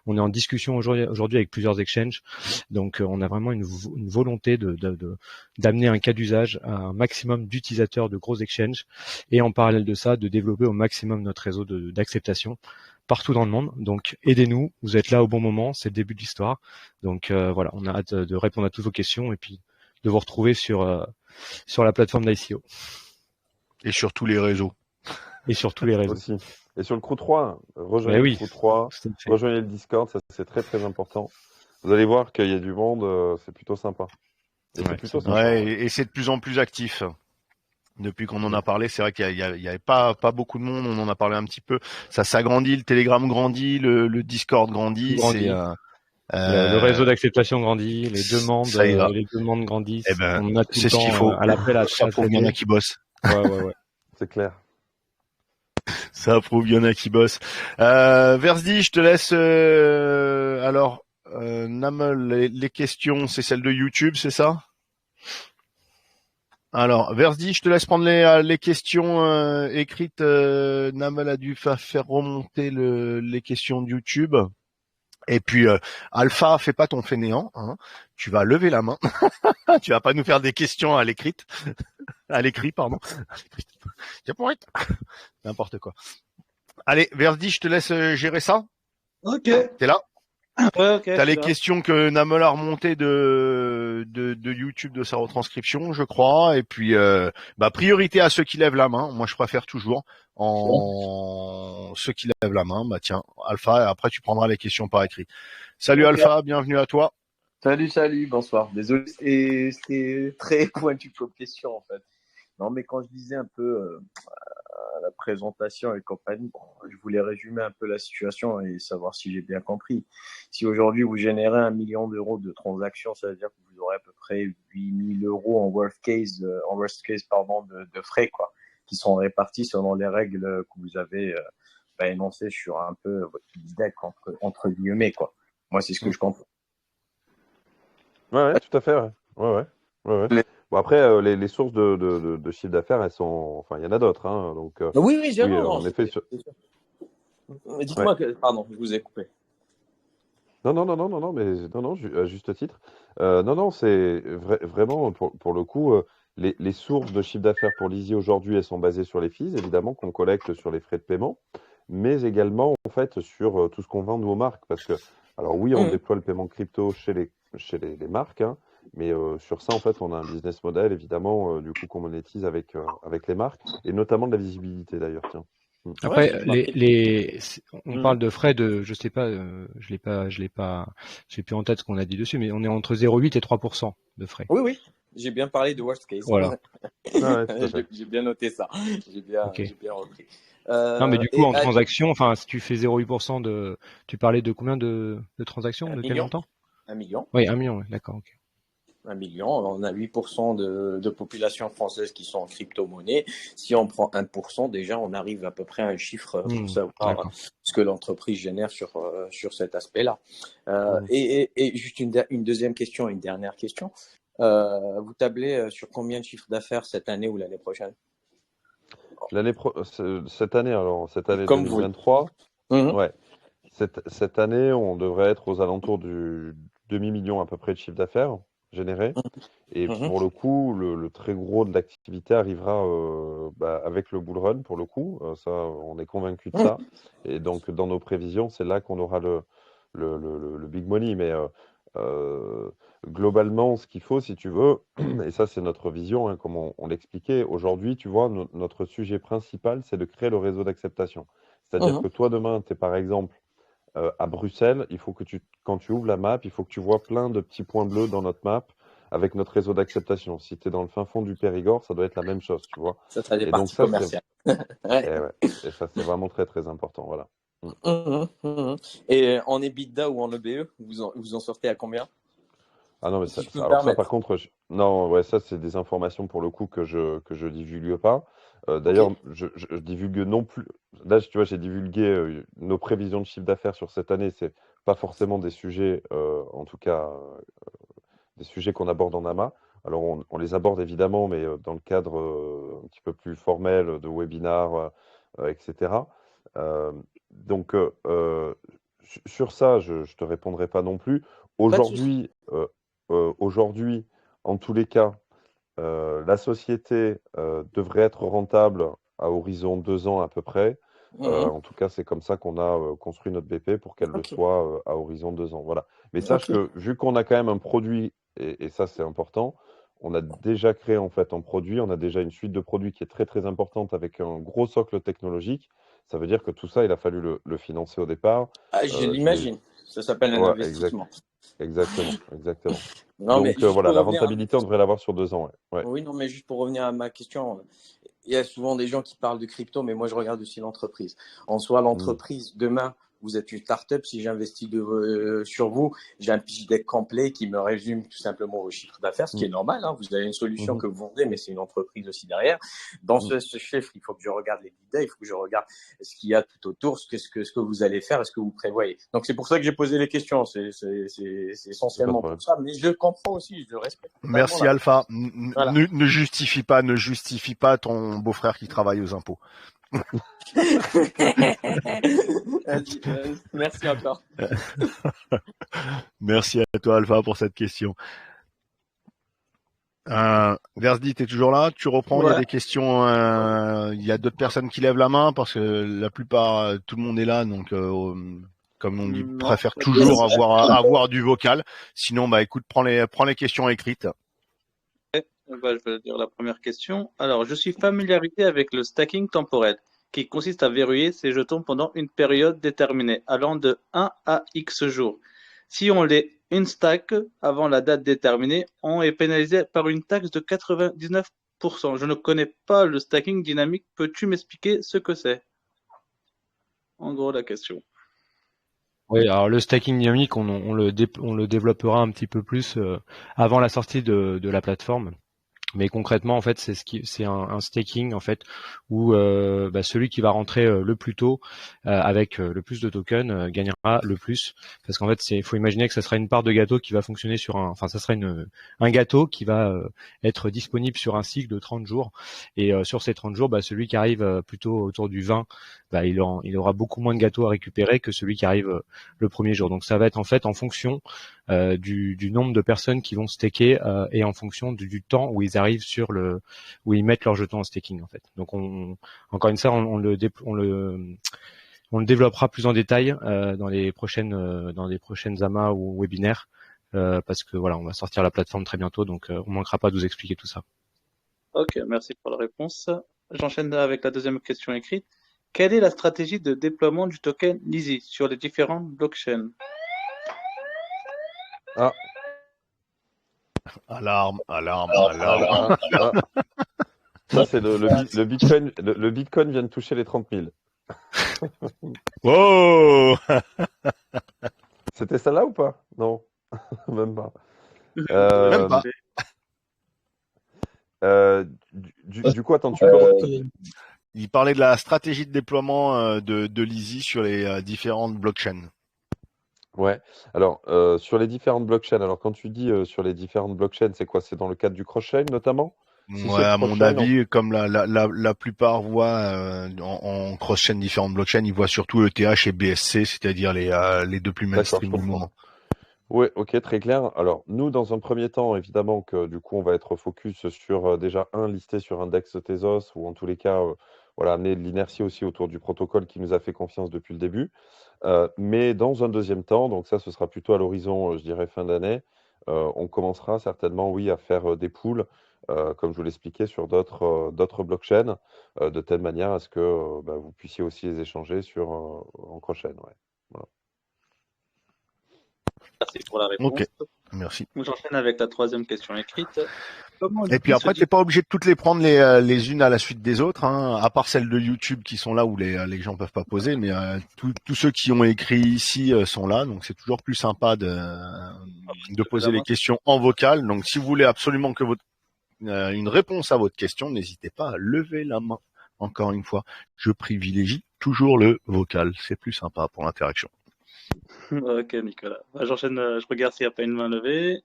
On est en discussion aujourd'hui avec plusieurs exchanges. Donc on a vraiment une volonté d'amener un cas d'usage à un maximum d'utilisateurs de gros exchanges et en parallèle de ça de développer au maximum notre réseau d'acceptation partout dans le monde. Donc aidez-nous, vous êtes là au bon moment, c'est le début de l'histoire. Donc voilà, on a hâte de répondre à toutes vos questions et puis de vous retrouver sur la plateforme d'ICO. Et sur tous les réseaux. Et sur tous les réseaux. Aussi. Et sur le Crew 3, rejoignez le Crew 3, rejoignez le Discord, ça c'est très très important. Vous allez voir qu'il y a du monde, c'est plutôt sympa. Et c'est plutôt sympa. Et c'est de plus en plus actif. Depuis qu'on en a parlé, c'est vrai qu'il y avait pas beaucoup de monde, on en a parlé un petit peu. Ça s'agrandit, le Telegram grandit, le Discord grandit. Le réseau d'acceptation grandit, les demandes grandissent. Eh ben, on a tout c'est le ce qu'il temps faut. à l'appel à ça prouve qu'il y en a qui bossent. Ouais. C'est clair. Ça prouve qu'il y en a qui bossent. Versdi, je te laisse. Alors, Namel, les questions, c'est celle de YouTube, c'est ça? Alors, Versdi, je te laisse prendre les questions écrites. Namel a dû faire remonter les questions de YouTube. Et puis, Alpha, fais pas ton fainéant. Hein. Tu vas lever la main. Tu vas pas nous faire des questions à l'écrit, pardon. N'importe quoi. Allez, Versdi, je te laisse gérer ça. Ok. T'es là? Ouais, ok. T'as les questions que Namel a remontées de YouTube de sa retranscription, je crois. Et puis, priorité à ceux qui lèvent la main. Moi, je préfère toujours ceux qui lèvent la main. Bah tiens, Alpha. Et après, tu prendras les questions par écrit. Salut okay. Alpha, bienvenue à toi. Salut, bonsoir. Désolé, c'est très pointu comme question en fait. Non, mais quand je disais un peu la présentation et compagnie, je voulais résumer un peu la situation et savoir si j'ai bien compris. Si aujourd'hui vous générez 1 million d'euros de transactions, ça veut dire que vous aurez à peu près 8 000 € en worst case de frais, quoi, qui seront répartis selon les règles que vous avez énoncées sur un peu votre deck entre guillemets, quoi. Moi, c'est ce que je comprends. Ouais, tout à fait. Ouais. Bon, après, les sources de chiffre d'affaires, elles sont. Enfin, il y en a d'autres. Hein, donc, oui, en effet. Dites-moi pardon, je vous ai coupé. Non, mais à juste titre. C'est vraiment, pour le coup, les sources de chiffre d'affaires pour Lizzy aujourd'hui, elles sont basées sur les fees, évidemment, qu'on collecte sur les frais de paiement, mais également, en fait, sur tout ce qu'on vend, nous, aux marques. Parce que, alors oui, on déploie le paiement crypto chez les marques, hein, mais sur ça, en fait, on a un business model, évidemment, du coup, qu'on monétise avec les marques, et notamment de la visibilité, d'ailleurs, tiens. Après, on parle de frais de, je sais pas, je sais plus en tête ce qu'on a dit dessus, mais on est entre 0,8 et 3% de frais. Oui, j'ai bien parlé de worst case. Voilà. J'ai bien noté ça. J'ai bien repris. Non, mais du coup, en transaction, enfin, si tu fais 0,8% tu parlais de combien de transactions, de quel montant? 1 million. Oui, 1 million, d'accord, ok. 1 million, on a 8% de population française qui sont en crypto-monnaie. Si on prend 1%, déjà, on arrive à peu près à un chiffre pour savoir ce que l'entreprise génère sur cet aspect-là. Et juste une deuxième question, une dernière question. Vous tablez sur combien de chiffre d'affaires cette année ou l'année prochaine? Cette année, Comme 2023, ouais. Cette année, on devrait être aux alentours du demi-million à peu près de chiffre d'affaires. générés. Et Mhm. pour le coup, le très gros de l'activité arrivera avec le bull run, pour le coup. Ça, on est convaincu de ça. Et donc, dans nos prévisions, c'est là qu'on aura le big money. Mais globalement, ce qu'il faut, si tu veux, et ça, c'est notre vision, hein, comme on l'expliquait, aujourd'hui, tu vois, notre sujet principal, c'est de créer le réseau d'acceptation. C'est-à-dire Mhm. que toi, demain, tu es par exemple à Bruxelles, il faut que quand tu ouvres la map, il faut que tu vois plein de petits points bleus dans notre map avec notre réseau d'acceptation. Si tu es dans le fin fond du Périgord, ça doit être la même chose, tu vois. Ça sera des Et donc parties ça, c'est commerciales. Ouais. ouais. Et ça, c'est vraiment très, très important. Voilà. Mm. Mhm. Mhm. Et en EBITDA ou en EBE, vous en sortez à combien? Ah non, mais Si je peux me alors ça, par permettre. contre, non, ouais, ça, c'est des informations pour le coup que je divulgue pas. Ok. D'ailleurs, je divulgue non plus. Là, tu vois, j'ai divulgué nos prévisions de chiffre d'affaires sur cette année. C'est pas forcément des sujets, en tout cas, des sujets qu'on aborde en AMA. Alors, on les aborde évidemment, mais dans le cadre un petit peu plus formel de webinars, etc. Euh, donc, sur ça, je ne te répondrai pas non plus. Pas de souci. Aujourd'hui, en tous les cas, la société devrait être rentable à horizon 2 ans à peu près. Mhm. En tout cas, c'est comme ça qu'on a construit notre BP pour qu'elle le Ok. soit à horizon 2 ans. Voilà. Mais sache Ok. que vu qu'on a quand même un produit, et ça c'est important, on a déjà créé en fait un produit, on a déjà une suite de produits qui est très très importante avec un gros socle technologique. Ça veut dire que tout ça, il a fallu le financer au départ. Ah, je Les... l'imagine. Ça s'appelle un Ouais, exact, investissement. exactement, exactement. Non, mais Donc juste voilà, pour la revenir à ma rentabilité, on question. devrait l'avoir sur 2 ans. Ouais. Ouais. Oui, non, mais juste pour revenir à ma question, il y a souvent des gens qui parlent de crypto, mais moi je regarde aussi l'entreprise. En soi, Mm. l'entreprise, demain, vous êtes une start-up. Si j'investis sur vous, j'ai un pitch deck complet qui me résume tout simplement vos chiffres d'affaires, ce qui est Mm. normal. Hein. Vous avez une solution Mhm. que vous vendez, mais c'est une entreprise aussi derrière. Dans Mm. ce chiffre, il faut que je regarde les data, il faut que je regarde ce qu'il y a tout autour, ce que vous allez faire, ce que vous prévoyez. Donc c'est pour ça que j'ai posé les questions. C'est Pas de essentiellement problème. pour ça, mais je comprends aussi, je respecte totalement Merci la. Alpha. Voilà. Ne justifie pas ton beau-frère qui travaille aux impôts. Merci encore. Merci à toi Alpha pour cette question. Versdi, t'es toujours là? Tu reprends? Il y a Ouais. des questions. Il y a d'autres personnes qui lèvent la main parce que la plupart, tout le monde est là, donc comme on dit, Non, préfère pas de toujours questions. avoir du vocal. Sinon, bah écoute, prends les questions écrites. Bah, je vais dire la première question. Alors, je suis familiarisé avec le stacking temporel, qui consiste à verrouiller ses jetons pendant une période déterminée, allant de 1 à X jours. Si on les stack avant la date déterminée, on est pénalisé par une taxe de 99%. Je ne connais pas le stacking dynamique. Peux-tu m'expliquer ce que c'est? En gros, la question. Oui, alors le stacking dynamique, on le développera un petit peu plus avant la sortie de la plateforme. Mais concrètement, en fait, c'est un staking en fait où celui qui va rentrer le plus tôt avec le plus de tokens gagnera le plus. Parce qu'en fait, faut imaginer que ça sera une part de gâteau qui va fonctionner ça sera un gâteau qui va être disponible sur un cycle de 30 jours. Et sur ces 30 jours, celui qui arrive plutôt autour du 20, il aura beaucoup moins de gâteaux à récupérer que celui qui arrive le premier jour. Donc ça va être en fait en fonction du nombre de personnes qui vont staker et en fonction du temps où ils arrivent où ils mettent leurs jetons en staking en fait. Donc encore une fois, on le développera plus en détail dans les prochaines amas ou webinaires parce que voilà, on va sortir la plateforme très bientôt, donc on manquera pas de vous expliquer tout ça. Ok, merci pour la réponse. J'enchaîne avec la deuxième question écrite. Quelle est la stratégie de déploiement du token Lizzy sur les différentes blockchains? Ah, Alarme. ah, ah. Ça, c'est le Bitcoin. Le Bitcoin vient de toucher les 30 000. Wow. C'était celle-là ou pas? Non, même pas. Même pas. Du coup, attends, tu peux. Il parlait de la stratégie de déploiement de Lizzy sur les différentes blockchains. Ouais. Alors, sur les différentes blockchains, alors quand tu dis sur les différentes blockchains, c'est quoi? C'est dans le cadre du cross-chain notamment? Si Ouais, c'est à mon cross-chain, avis, comme la plupart voient en cross-chain différentes blockchains, ils voient surtout ETH et BSC, c'est-à-dire les deux plus d'accord, je mainstream du comprends. moment. Oui, ok, très clair. Alors, nous, dans un premier temps, évidemment que du coup, on va être focus sur déjà listé sur Index Tezos, ou en tous les cas, voilà, amener de l'inertie aussi autour du protocole qui nous a fait confiance depuis le début. Mais dans un deuxième temps, donc ça, ce sera plutôt à l'horizon, je dirais, fin d'année, on commencera certainement, oui, à faire des pools, comme je vous l'expliquais, sur d'autres blockchains, de telle manière à ce que bah, vous puissiez aussi les échanger en cross-chain. Ouais. Voilà. Merci pour la Ok, réponse. merci. J'enchaîne avec la troisième question écrite. Comment Et puis Lizzy se après, dit t'es pas obligé de toutes les prendre les unes à la suite des autres, hein, à part celles de YouTube qui sont là où les gens peuvent pas poser, mais tous ceux qui ont écrit ici sont là, donc c'est toujours plus sympa de poser les questions en vocal. Donc si vous voulez absolument que une réponse à votre question, n'hésitez pas à lever la main. Encore une fois, je privilégie toujours le vocal, c'est plus sympa pour l'interaction. Ok, Nicolas. Bah, j'enchaîne, je regarde s'il n'y a pas une main levée.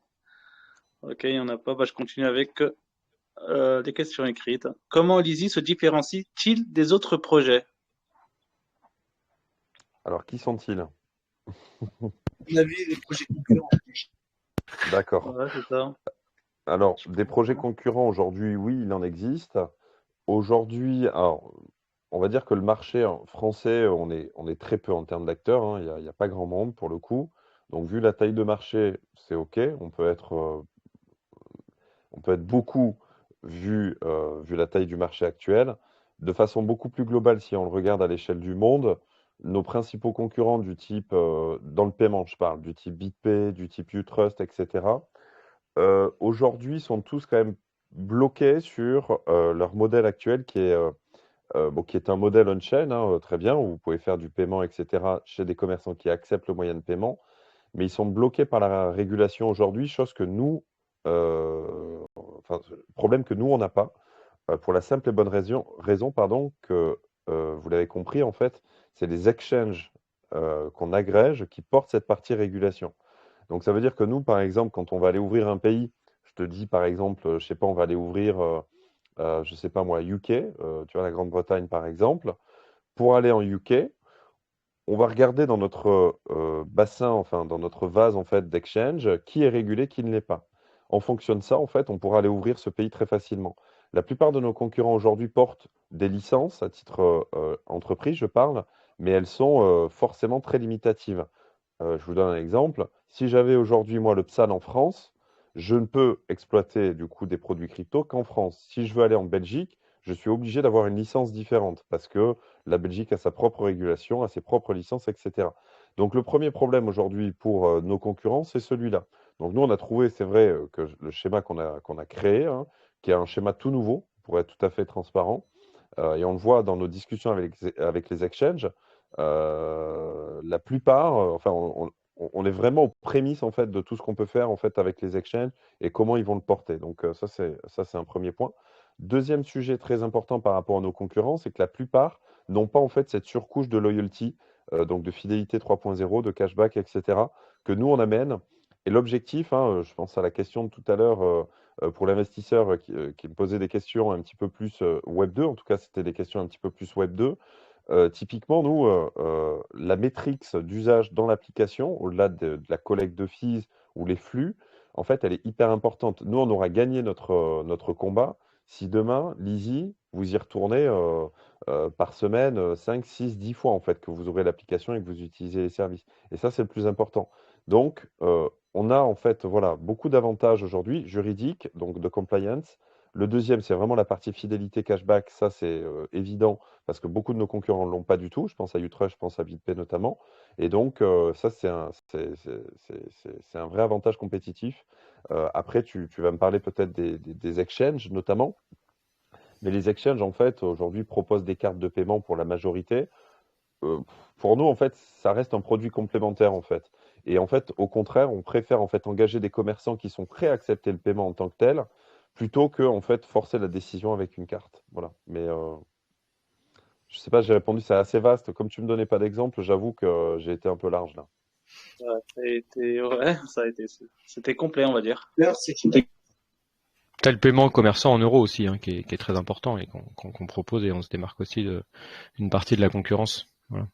Ok, il n'y en a pas. Bah, je continue avec les questions écrites. Comment Lizzy se différencie-t-il des autres projets? Alors, qui sont-ils? On a vu les projets concurrents. D'accord. Ouais, c'est ça. Alors, Je des comprends projets pas. concurrents aujourd'hui, oui, il en existe. Aujourd'hui, alors, on va dire que le marché français, on est très peu en termes d'acteurs, hein, il y a pas grand monde pour le coup. Donc, vu la taille de marché, c'est OK. On peut être beaucoup vu la taille du marché actuel. De façon beaucoup plus globale, si on le regarde à l'échelle du monde, nos principaux concurrents du type, dans le paiement, je parle, du type BitPay, du type Utrust, etc., aujourd'hui sont tous quand même bloqués sur leur modèle actuel qui est un modèle on-chain, hein, très bien, où vous pouvez faire du paiement, etc., chez des commerçants qui acceptent le moyen de paiement, mais ils sont bloqués par la régulation aujourd'hui, chose que nous, problème que nous, on n'a pas, pour la simple et bonne raison pardon, que, vous l'avez compris, en fait, c'est les exchanges qu'on agrège qui portent cette partie régulation. Donc ça veut dire que nous, par exemple, quand on va aller ouvrir un pays, je te dis par exemple, je sais pas, on va aller ouvrir, je sais pas moi, UK, tu vois, la Grande-Bretagne par exemple. Pour aller en UK, on va regarder dans notre bassin, enfin dans notre vase en fait d'exchange, qui est régulé, qui ne l'est pas. En fonction de ça, en fait, on pourra aller ouvrir ce pays très facilement. La plupart de nos concurrents aujourd'hui portent des licences à titre entreprise, je parle, mais elles sont forcément très limitatives. Je vous donne un exemple. Si j'avais aujourd'hui, moi, le PSAN en France, je ne peux exploiter du coup des produits crypto qu'en France. Si je veux aller en Belgique, je suis obligé d'avoir une licence différente parce que la Belgique a sa propre régulation, a ses propres licences, etc. Donc le premier problème aujourd'hui pour nos concurrents, c'est celui-là. Donc nous, on a trouvé, c'est vrai, que le schéma qu'on a créé, hein, qui est un schéma tout nouveau, pour être tout à fait transparent, et on le voit dans nos discussions avec les exchanges, la plupart, enfin, on est vraiment aux prémices en fait de tout ce qu'on peut faire en fait avec les exchanges et comment ils vont le porter. Donc ça c'est un premier point. Deuxième sujet très important par rapport à nos concurrents, c'est que la plupart n'ont pas en fait cette surcouche de loyalty, donc de fidélité 3.0, de cashback, etc., que nous on amène. Et l'objectif, hein, je pense à la question de tout à l'heure pour l'investisseur qui me posait des questions un petit peu plus Web 2, en tout cas c'était des questions un petit peu plus Web 2. Typiquement, nous, la métrique d'usage dans l'application, au-delà de la collecte de fees ou les flux, en fait, elle est hyper importante. Nous, on aura gagné notre combat si demain, Lizzy, vous y retournez par semaine 5, 6, 10 fois, en fait, que vous ouvrez l'application et que vous utilisez les services. Et ça, c'est le plus important. Donc, on a en fait, voilà, beaucoup d'avantages aujourd'hui juridiques, donc de compliance. Le deuxième, c'est vraiment la partie fidélité cashback. Ça, c'est évident parce que beaucoup de nos concurrents ne l'ont pas du tout. Je pense à Utrush, je pense à BitPay notamment. Et donc, ça, c'est un vrai avantage compétitif. Après, tu vas me parler peut-être des exchanges notamment. Mais les exchanges, en fait, aujourd'hui, proposent des cartes de paiement pour la majorité. Euh, pour nous, en fait, ça reste un produit complémentaire, en fait. Et en fait, au contraire, on préfère en fait engager des commerçants qui sont prêts à accepter le paiement en tant que tel, plutôt que en fait forcer la décision avec une carte. Voilà. Mais je sais pas, j'ai répondu, c'est assez vaste. Comme tu me donnais pas d'exemple, j'avoue que j'ai été un peu large là. Ouais, c'était complet, on va dire. T'as le paiement commerçant en euros aussi, hein, qui est très important et qu'on propose et on se démarque aussi d'une partie de la concurrence. Voilà.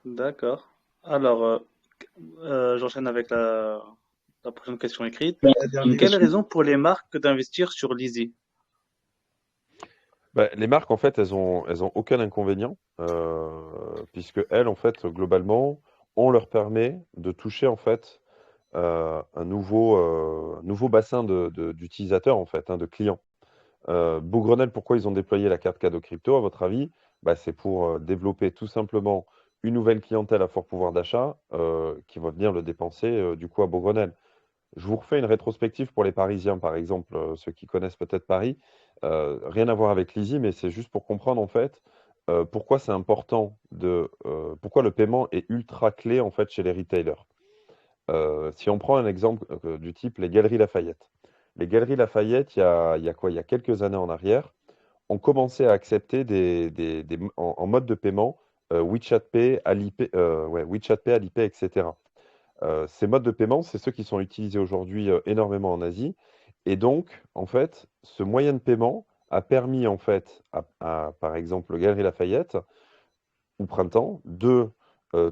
D'accord. Alors, J'enchaîne avec la prochaine question écrite. La dernière Quelle question. raison pour les marques d'investir sur Lizzy? Bah, les marques, en fait, elles ont aucun inconvénient, puisque elles, en fait, globalement, on leur permet de toucher, en fait, un nouveau bassin d'utilisateurs, en fait, hein, de clients. Beaugrenelle, pourquoi ils ont déployé la carte cadeau crypto, à votre avis? Bah, c'est pour développer tout simplement une nouvelle clientèle à fort pouvoir d'achat qui va venir le dépenser du coup à Beaugrenelle. Je vous refais une rétrospective pour les Parisiens, par exemple, ceux qui connaissent peut-être Paris. Rien à voir avec Lizzy, mais c'est juste pour comprendre en fait pourquoi c'est important pourquoi le paiement est ultra clé en fait chez les retailers. Si on prend un exemple du type les Galeries Lafayette. Les Galeries Lafayette, il y a quoi? Il y a quelques années en arrière, ont commencé à accepter en mode de paiement WeChat Pay, Alipay, WeChat Pay, Alipay, etc. Ces modes de paiement, c'est ceux qui sont utilisés aujourd'hui énormément en Asie. Et donc, en fait, ce moyen de paiement a permis, en fait, par exemple, Galeries Lafayette ou Printemps, de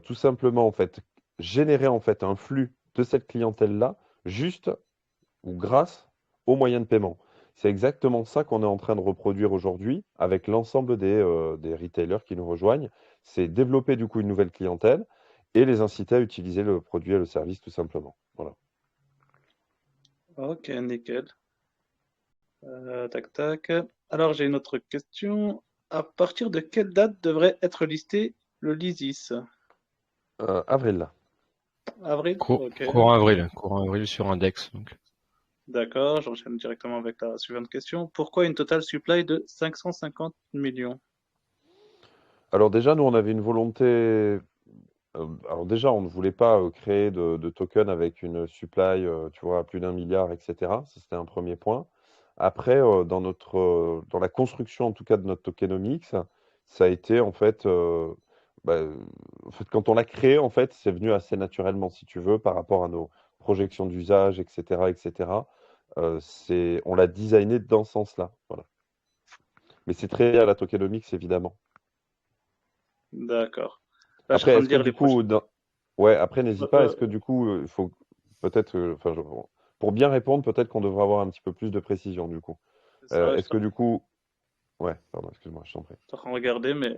tout simplement, en fait, générer, en fait, un flux de cette clientèle-là, juste ou grâce aux moyens de paiement. C'est exactement ça qu'on est en train de reproduire aujourd'hui avec l'ensemble des retailers qui nous rejoignent. C'est développer du coup une nouvelle clientèle et les inciter à utiliser le produit et le service tout simplement. Voilà. Ok, nickel. Tac, tac. Alors, j'ai une autre question. À partir de quelle date devrait être listé le Lysis? Avril. Avril? Ok. Courant avril sur index. Donc. D'accord, j'enchaîne directement avec la suivante question. Pourquoi une total supply de 550 millions? Alors déjà, nous, on avait une volonté. Alors déjà, on ne voulait pas créer de tokens avec une supply, tu vois, à plus d'1 milliard, etc. Ça, c'était un premier point. Après, dans la construction, en tout cas, de notre tokenomics, ça a été, bah, en fait, quand on l'a créé, en fait, c'est venu assez naturellement, si tu veux, par rapport à nos projections d'usage, etc., etc. On l'a designé dans ce sens-là, voilà. Mais c'est très lié à la tokenomics, évidemment. D'accord. Là, je suis en Après, train de est-ce que lire du les coup, prochaines. ouais, après, n'hésite pas, est-ce Euh, que du coup, il faut peut-être, pour bien répondre, peut-être qu'on devrait avoir un petit peu plus de précision, du coup. c'est ça, je Est-ce que du coup, ouais, pardon, excuse-moi, je t'en prie. suis en train de regarder, mais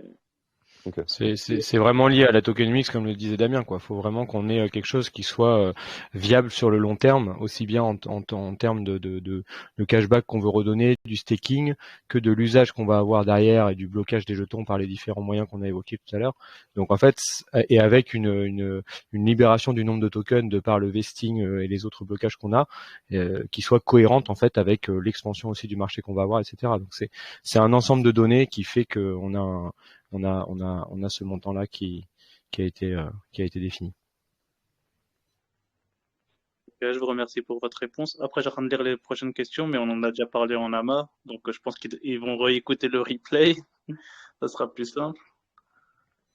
Ok. C'est vraiment lié à la tokenomics, comme le disait Damien, quoi. Faut vraiment qu'on ait quelque chose qui soit viable sur le long terme, aussi bien en termes de cashback qu'on veut redonner, du staking, que de l'usage qu'on va avoir derrière et du blocage des jetons par les différents moyens qu'on a évoqués tout à l'heure. Donc en fait, et avec une libération du nombre de tokens de par le vesting et les autres blocages qu'on a, qui soit cohérente en fait avec l'expansion aussi du marché qu'on va avoir, etc. Donc c'est un ensemble de données qui fait qu'on a on a ce montant-là qui a été défini. je vous remercie pour votre réponse. Après, j'ai en train de lire les prochaines questions, mais on en a déjà parlé en AMA, donc je pense qu'ils vont réécouter le replay. Ça sera plus simple.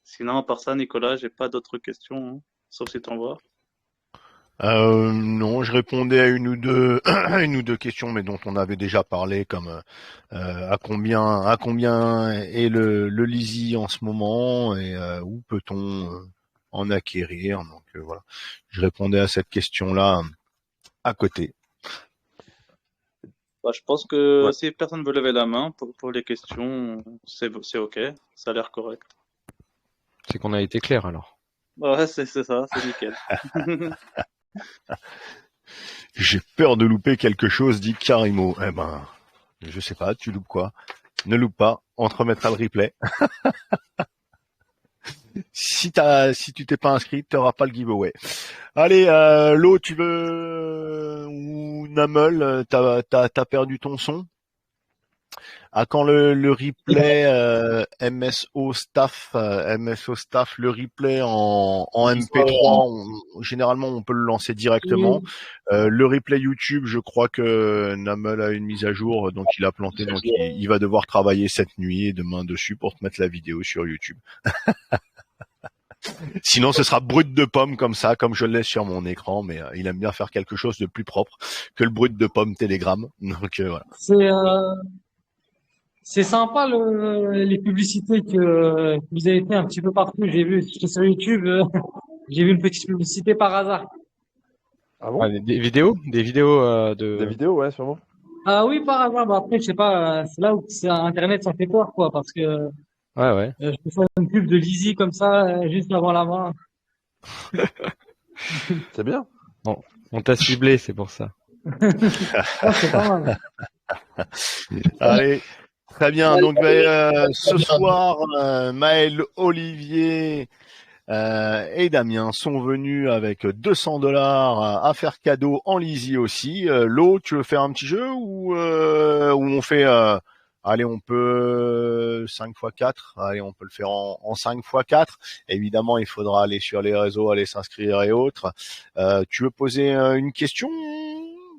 Sinon, à part ça, Nicolas, j'ai pas d'autres questions, hein, sauf si t'en vois. Non, je répondais à une ou deux, une ou deux questions, mais dont on avait déjà parlé, comme à combien est le Lizzy en ce moment et où peut-on en acquérir. Donc voilà, je répondais à cette question-là à côté. Bah, je pense que Ouais. si personne veut lever la main pour les questions, c'est ok, ça a l'air correct. C'est qu'on a été clair alors. Ouais, c'est ça, c'est nickel. J'ai peur de louper quelque chose, dit Karimo. Eh ben, je sais pas, tu loupes quoi? Ne loupe pas, on te remettra le replay. Si tu t'es pas inscrit, t'auras pas le giveaway. Allez, Lo, tu veux ou Namel, t'as perdu ton son? À quand le replay MSO Staff, le replay en MP3, généralement on peut le lancer directement. Le replay YouTube, je crois que Namel a une mise à jour, donc il a planté, donc il va devoir travailler cette nuit et demain dessus pour te mettre la vidéo sur YouTube. Sinon, ce sera brut de pomme comme ça, comme je le laisse sur mon écran, mais il aime bien faire quelque chose de plus propre que le brut de pomme Telegram. Donc voilà. C'est sympa les publicités que vous avez fait un petit peu partout. J'ai vu sur YouTube. J'ai vu une petite publicité par hasard. Ah bon? Des vidéos Des de. vidéos, ouais, sûrement. Ah oui, par hasard. Bah après, je sais pas, c'est là où Internet, ça fait peur, quoi, parce que Ouais. je peux faire une pub de Lizzy comme ça, juste avant la main. C'est bien. On t'a ciblé, c'est pour ça. Ah, c'est pas mal. Allez, très bien. Donc ce soir, Maël, Olivier et Damien sont venus avec 200 $ à faire cadeau en Lizzy aussi. Lo, tu veux faire un petit jeu ou on fait allez, on peut 5 x 4. Allez, on peut le faire en 5 x 4. Évidemment, il faudra aller sur les réseaux, aller s'inscrire et autres. Tu veux poser une question?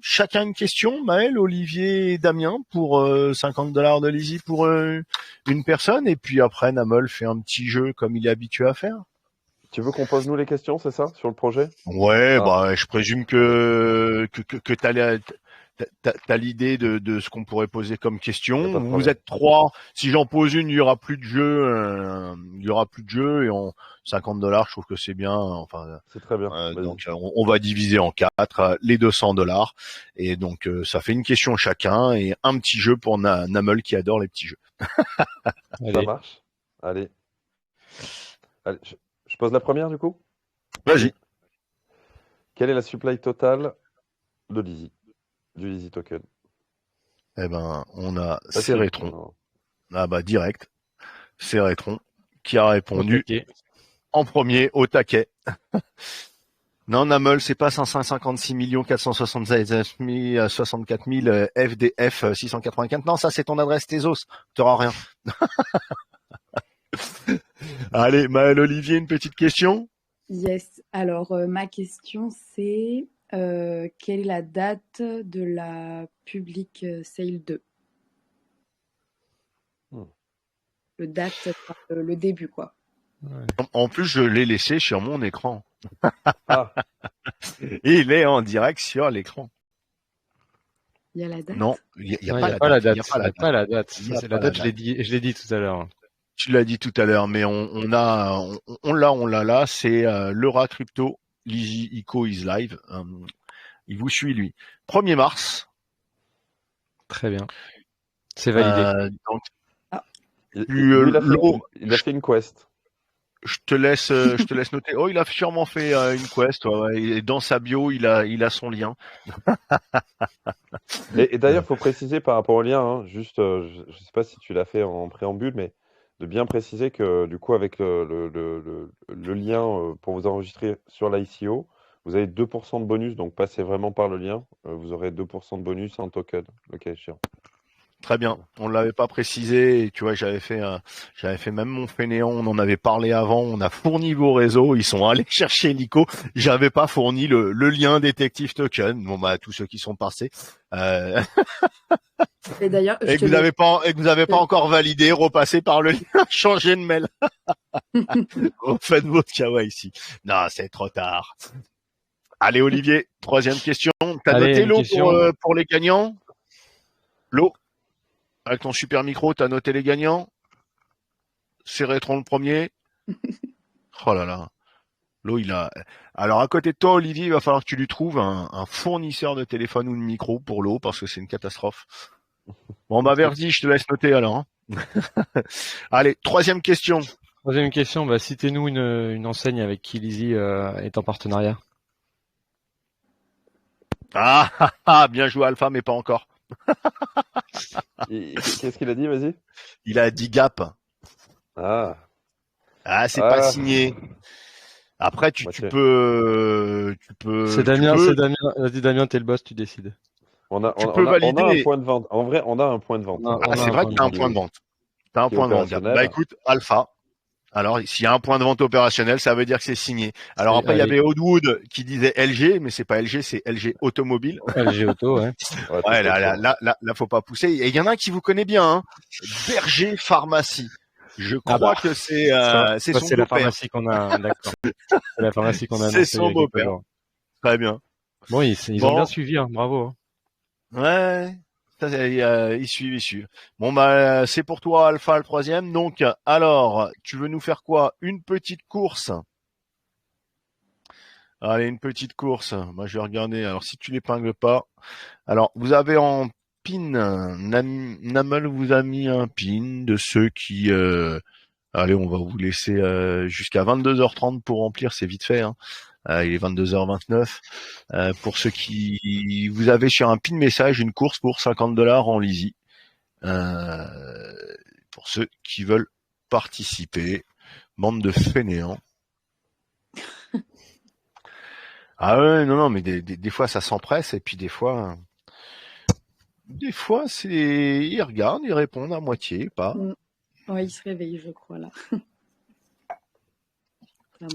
Chacun une question, Maël, Olivier et Damien, pour 50 $ de Lizzy pour une personne. Et puis après, Namol fait un petit jeu comme il est habitué à faire. Tu veux qu'on pose nous les questions, c'est ça, sur le projet? Ouais, Ah. bah je présume que t'as l'idée de ce qu'on pourrait poser comme Y a question. pas de Vous problème. êtes 3. Si j'en pose une, il y aura plus de jeu. Il y aura plus de jeu et en 50 $, je trouve que c'est bien. Enfin, C'est très bien. Vas-y. donc on va diviser en 4 les 200 $ et donc ça fait une question chacun et un petit jeu pour Namel qui adore les petits jeux. Ça Allez. marche. Allez, je pose la première du coup. Vas-y. Quelle est la supply totale de Lizzy, du Lizzy Token? Eh ben, on a Facile. Cérétron. Non. Ah bah direct. Cérétron qui a répondu Ok. en premier au taquet. Non, Namel, c'est pas 556 476 64 000 FDF 684. Non, ça c'est ton adresse Tezos. T'auras rien. Allez, Maël, Olivier, une petite question. Yes. Alors, ma question, c'est quelle est la date de la Public Sale 2? Le début, quoi. En plus, je l'ai laissé sur mon écran. Ah, Il est en direct sur l'écran. Il y a la date? Non, il n'y a, Non, pas y a pas la date. Il y a pas la Y a pas la date. Il y a C'est pas la la date, je l'ai dit tout à l'heure. Tu l'as dit tout à l'heure, mais on l'a là, c'est Leura Crypto, Lizzy Eco is live. Il vous suit lui. 1er mars. Très bien. C'est validé. Donc, il a fait une quest. je te laisse noter. Oh, il a sûrement fait une quest. Ouais, et dans sa bio, il a son lien. Et d'ailleurs, il faut préciser par rapport au lien, hein, juste, je ne sais pas si tu l'as fait en préambule, mais de bien préciser que du coup, avec le lien pour vous enregistrer sur l'ICO, vous avez 2% de bonus, donc passez vraiment par le lien, vous aurez 2% de bonus en token, le cas échéant. Très bien. On ne l'avait pas précisé. Et tu vois, j'avais fait même mon fainéant. On en avait parlé avant. On a fourni vos réseaux. Ils sont allés chercher l'ICO. J'avais pas fourni le lien Détective Token. Bon, bah, tous ceux qui sont passés. Et d'ailleurs, Et que vous avez pas encore validé, repassez par le lien, changez de mail. Faites votre kawa ici. Non, c'est trop tard. Allez, Olivier, troisième question. T'as Allez, noté une l'eau question. pour les gagnants? L'eau. Avec ton super micro, t'as noté les gagnants? Cérétron le premier. Oh là là. L'eau, il a. Alors, à côté de toi, Olivier, il va falloir que tu lui trouves un fournisseur de téléphone ou de micro pour l'eau, parce que c'est une catastrophe. Bon, bah, Verdi, je te laisse noter alors. Hein. Allez, troisième question. Troisième question, bah, citez-nous une enseigne avec qui Lizzy est en partenariat. Ah, bien joué Alpha, mais pas encore. Qu'est-ce qu'il a dit, vas-y? Il a dit Gap. Ah, C'est pas signé. Après, tu peux. C'est Damien, c'est Damien. Vas-y, Damien, t'es le boss, tu décides. on a valider. un point de vente. En vrai, on a un point de vente. C'est vrai que t'as un point de vente. T'as un point de vente, Gap. Bah écoute, Alpha. Alors, s'il y a un point de vente opérationnel, ça veut dire que c'est signé. Alors après, il y avait Oddwood qui disait LG, mais c'est pas LG, c'est LG Automobile. LG Auto, ouais. Ouais, là, faut pas pousser. Et il y en a un qui vous connaît bien, hein. Berger Pharmacie. Je crois que c'est son c'est la pharmacie qu'on a, d'accord. C'est la pharmacie qu'on a. C'est son beau-père. Très bien. Bon, ils ont bien suivi, hein. Bravo. Ouais. Ils suivent. Bon, bah, c'est pour toi, Alpha, le troisième. Donc, alors, tu veux nous faire quoi? Une petite course Allez, une petite course. Moi, je vais regarder. Alors, si tu l'épingles pas. Alors, vous avez en pin, Namel vous a mis un pin de ceux qui... allez, on va vous laisser jusqu'à 22h30 pour remplir, c'est vite fait. Hein. Il est 22h29. Pour ceux qui... Vous avez sur un pin message une course pour $50 en Lizy. Pour ceux qui veulent participer. Bande de fainéants. Ah ouais, non, mais des fois ça s'empresse et puis des fois c'est ils regardent, ils répondent à moitié, pas. Ouais, il se réveille, je crois là.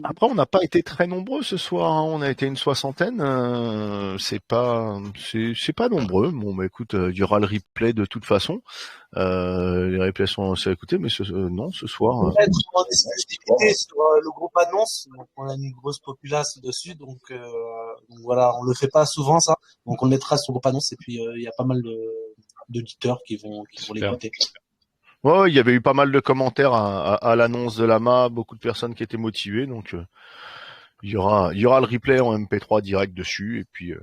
Après, on n'a pas été très nombreux ce soir, hein. On a été une soixantaine. C'est pas nombreux. Bon, bah écoute, il y aura le replay de toute façon. Les replays sont à écouter, mais non, ce soir. On va être en exclusivité sur le groupe annonce. Donc, on a une grosse populace dessus, donc voilà, on le fait pas souvent ça. Donc on le mettra sur le groupe annonce et puis il y a pas mal d'auditeurs qui vont l'écouter. Ouais, il y avait eu pas mal de commentaires à l'annonce de l'AMA, beaucoup de personnes qui étaient motivées, donc il y aura le replay en MP3 direct dessus, et puis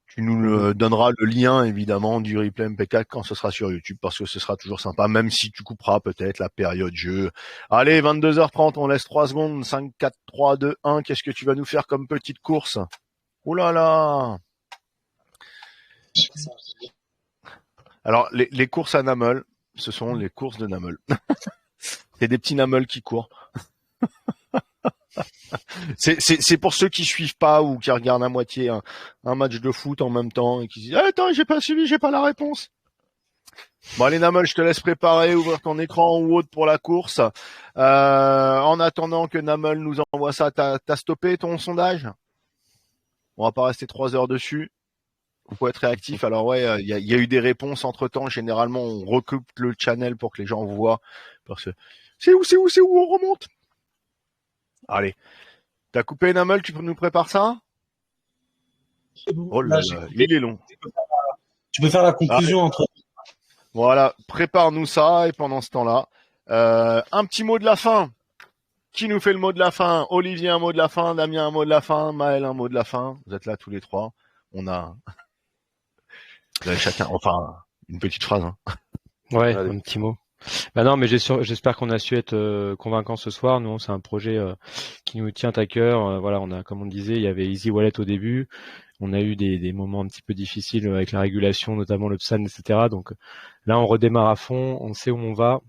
tu nous donneras le lien évidemment du replay MP4 quand ce sera sur YouTube, parce que ce sera toujours sympa, même si tu couperas peut-être la période jeu. Allez, 22h30, on laisse 3 secondes, 5, 4, 3, 2, 1, qu'est-ce que tu vas nous faire comme petite course? Oh là là! Alors, les courses à Namel, ce sont les courses de Namel. C'est des petits Namel qui courent. C'est pour ceux qui suivent pas ou qui regardent à moitié un match de foot en même temps et qui se disent attends, j'ai pas suivi, j'ai pas la réponse. Bon allez Namel, je te laisse préparer, ouvrir ton écran ou autre pour la course. En attendant que Namel nous envoie ça, t'as stoppé ton sondage? On va pas rester 3 heures dessus. Faut être réactif. Alors ouais, il y a eu des réponses entre temps. Généralement, on recoupe le channel pour que les gens voient. Parce que c'est où on remonte. Allez, t'as coupé Namel, tu nous prépares ça? Oh là là, il est long. Tu peux faire la conclusion entre. Voilà, prépare-nous ça et pendant ce temps-là, un petit mot de la fin. Qui nous fait le mot de la fin? Olivier, un mot de la fin. Damien, un mot de la fin. Maël, un mot de la fin. Vous êtes là tous les trois. Vous avez chacun, enfin, une petite phrase. Hein. Ouais, allez. Un petit mot. Bah non, mais j'espère qu'on a su être convaincant ce soir. Nous, c'est un projet qui nous tient à cœur. Voilà, on a, comme on disait, il y avait Easy Wallet au début. On a eu des moments un petit peu difficiles avec la régulation, notamment le PSAN, etc. Donc là, on redémarre à fond. On sait où on va.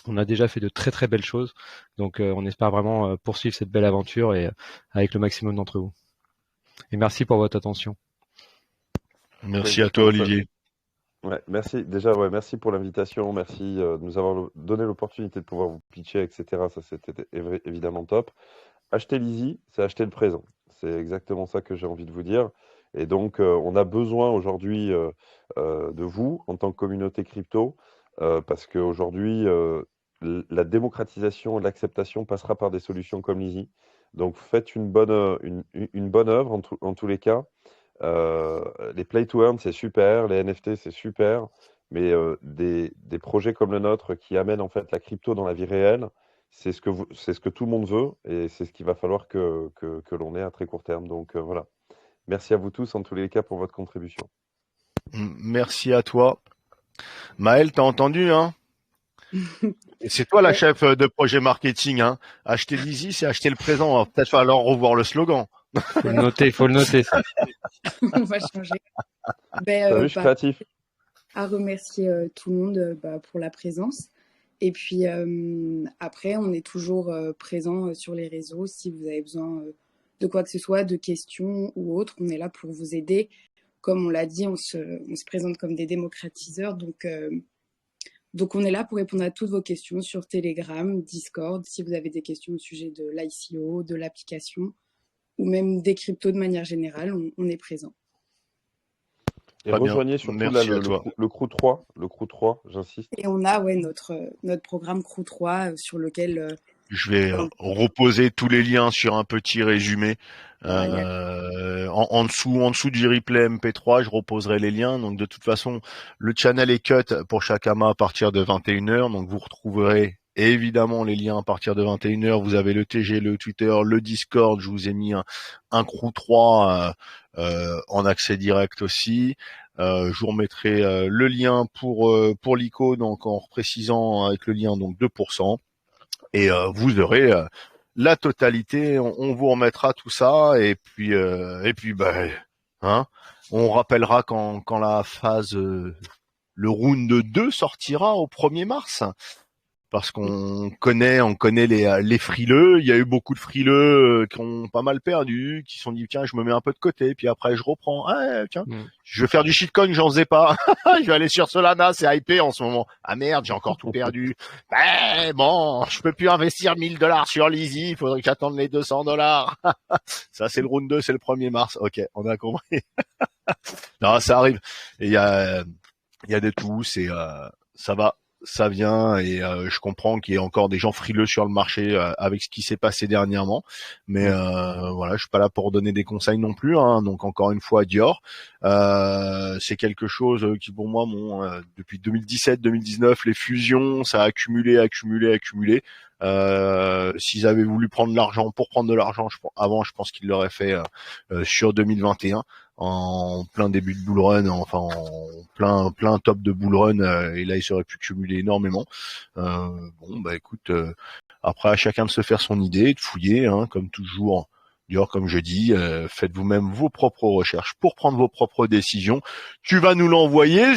On a déjà fait de très très belles choses. Donc on espère vraiment poursuivre cette belle aventure et avec le maximum d'entre vous. Et merci pour votre attention. Merci à toi, Olivier. Ouais, merci. Déjà, ouais, merci pour l'invitation. Merci de nous avoir donné l'opportunité de pouvoir vous pitcher, etc. Ça, c'était évidemment top. Acheter Lizy, c'est acheter le présent. C'est exactement ça que j'ai envie de vous dire. Et donc, on a besoin aujourd'hui de vous en tant que communauté crypto, parce qu'aujourd'hui, la démocratisation et l'acceptation passera par des solutions comme Lizy. Donc, faites une bonne œuvre en tous les cas. Les play to earn, c'est super, les NFT, c'est super, mais des projets comme le nôtre qui amènent en fait la crypto dans la vie réelle, c'est ce que tout le monde veut et c'est ce qu'il va falloir que l'on ait à très court terme. Donc voilà. Merci à vous tous en tous les cas pour votre contribution. Merci à toi. Maël, t'as entendu, hein? Et c'est toi la chef de projet marketing, hein? Acheter Lizy, c'est acheter le présent. On va peut-être falloir revoir le slogan. Faut le noter. Ça. On va changer. Je suis créatif. À remercier tout le monde pour la présence. Et puis après, on est toujours présent sur les réseaux. Si vous avez besoin de quoi que ce soit, de questions ou autres, on est là pour vous aider. Comme on l'a dit, on se présente comme des démocratiseurs. Donc on est là pour répondre à toutes vos questions sur Telegram, Discord. Si vous avez des questions au sujet de l'ICO, de l'application, ou même des cryptos de manière générale, on est présent. Et rejoignez surtout là, le Crew 3, j'insiste. Et on a notre programme Crew 3 sur lequel... je vais reposer tous les liens sur un petit résumé. En dessous du replay MP3, je reposerai les liens. Donc de toute façon, le channel est cut pour chaque AMA à partir de 21h. Donc vous retrouverez évidemment les liens à partir de 21h. Vous avez le TG, le Twitter, le Discord. Je vous ai mis un Crew 3 en accès direct aussi. Je vous remettrai le lien pour l'ICO, donc en précisant avec le lien donc 2%. Et vous aurez la totalité. On vous remettra tout ça. Et puis hein, on rappellera quand la phase le round 2 sortira au 1er mars. Parce qu'on connaît les frileux. Il y a eu beaucoup de frileux qui ont pas mal perdu, qui se sont dit tiens je me mets un peu de côté, puis après je reprends. Ah, tiens, je vais faire du shitcoin, j'en faisais pas. Je vais aller sur Solana, c'est hypé en ce moment. Ah merde, j'ai encore tout perdu. Bon, je peux plus investir $1000 sur l'Easy, il faudrait que j'attende les $200. Ça c'est le round 2, c'est le 1er mars. Ok, on a compris. Non, ça arrive. Et il y a de tout, ça va. Ça vient et je comprends qu'il y ait encore des gens frileux sur le marché avec ce qui s'est passé dernièrement, mais voilà, je suis pas là pour donner des conseils non plus, hein, donc encore une fois Dior, c'est quelque chose qui pour moi depuis 2017-2019 les fusions ça a accumulé. S'ils avaient voulu prendre l'argent pour prendre de l'argent avant, je pense qu'ils l'auraient fait sur 2021 en plein début de bull run, enfin en plein top de bull run, et là ils auraient pu cumuler énormément. Bon bah écoute, après à chacun de se faire son idée, de fouiller, hein, comme toujours. D'ailleurs, comme je dis, faites vous-même vos propres recherches pour prendre vos propres décisions. Tu vas nous l'envoyer,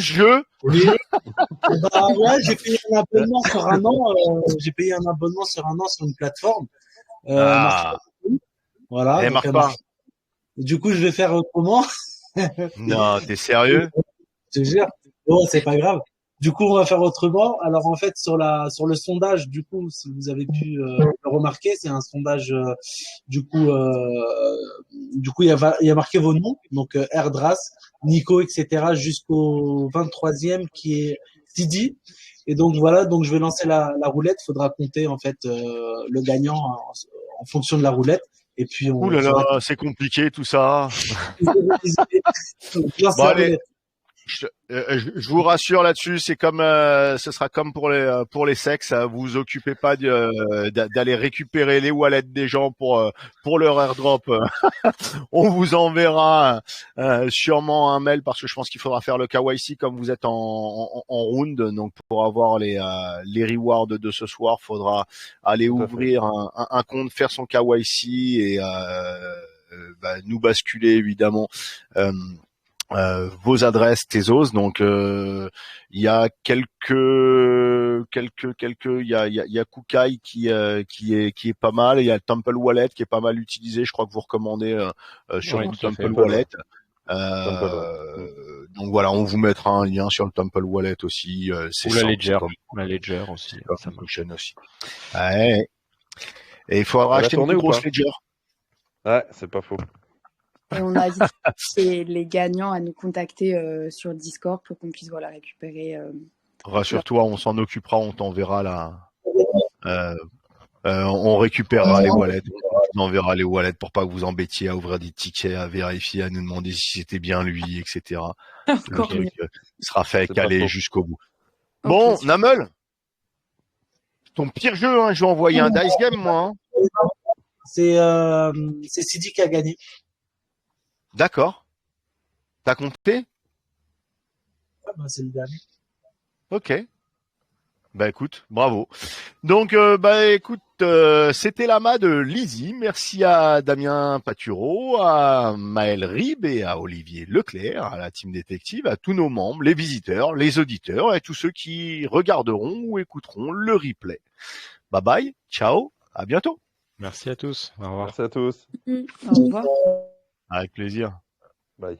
Oui. Bah ouais, j'ai payé un abonnement sur un an. J'ai payé un abonnement sur un an sur une plateforme. Ah. Voilà. Elle marche pas. Du coup, je vais faire autrement. Non, t'es sérieux? Je te jure. Bon, c'est pas grave. Du coup, on va faire autrement. Alors, en fait, sur le sondage, du coup, si vous avez pu le remarquer, c'est un sondage, du coup, il y a marqué vos noms. Donc, Erdras, Nico, etc., jusqu'au 23e qui est Sidi. Et donc, voilà. Donc, je vais lancer la roulette. Faudra compter, en fait, le gagnant en fonction de la roulette. Et puis, ouh là là, c'est compliqué tout ça. Bon, allez. Je vous rassure là-dessus, c'est comme ce sera comme pour les sexes, vous vous occupez pas d'aller récupérer les wallets des gens pour leur airdrop. On vous enverra sûrement un mail parce que je pense qu'il faudra faire le KYC comme vous êtes en round, donc pour avoir les rewards de ce soir, faudra aller ouvrir un compte, faire son KYC et nous basculer évidemment vos adresses Tezos. Donc il y a il y a Kukai qui est pas mal, il y a le Temple Wallet qui est pas mal utilisé, je crois que vous recommandez sur le Temple Wallet. Donc voilà, on vous mettra un lien sur le Temple Wallet aussi. C'est ou la Ledger aussi, ça fonctionne aussi. Ouais. Et il faudra acheter une plus grosse Ledger. Ouais, c'est pas faux. Et on a invité les gagnants à nous contacter sur Discord pour qu'on puisse récupérer. Rassure-toi, on s'en occupera, on t'enverra là. On récupérera les wallets, on enverra les wallets pour pas que vous embêtiez à ouvrir des tickets, à vérifier, à nous demander si c'était bien lui, etc. Le truc sera fait caler jusqu'au bout. Bon, okay. Namel, ton pire jeu, hein, je vais envoyer un dice game, moi. Hein. C'est Sidi qui a gagné. D'accord. T'as compté? C'est le dernier. Ok. Bah écoute, bravo. Donc écoute, c'était l'AMA de Lizzy. Merci à Damien Patureau, à Maël Rib et à Olivier Leclerc, à la team détective, à tous nos membres, les visiteurs, les auditeurs et tous ceux qui regarderont ou écouteront le replay. Bye bye, ciao, à bientôt. Merci à tous. Au revoir. Merci à tous. Au revoir. Avec plaisir. Bye.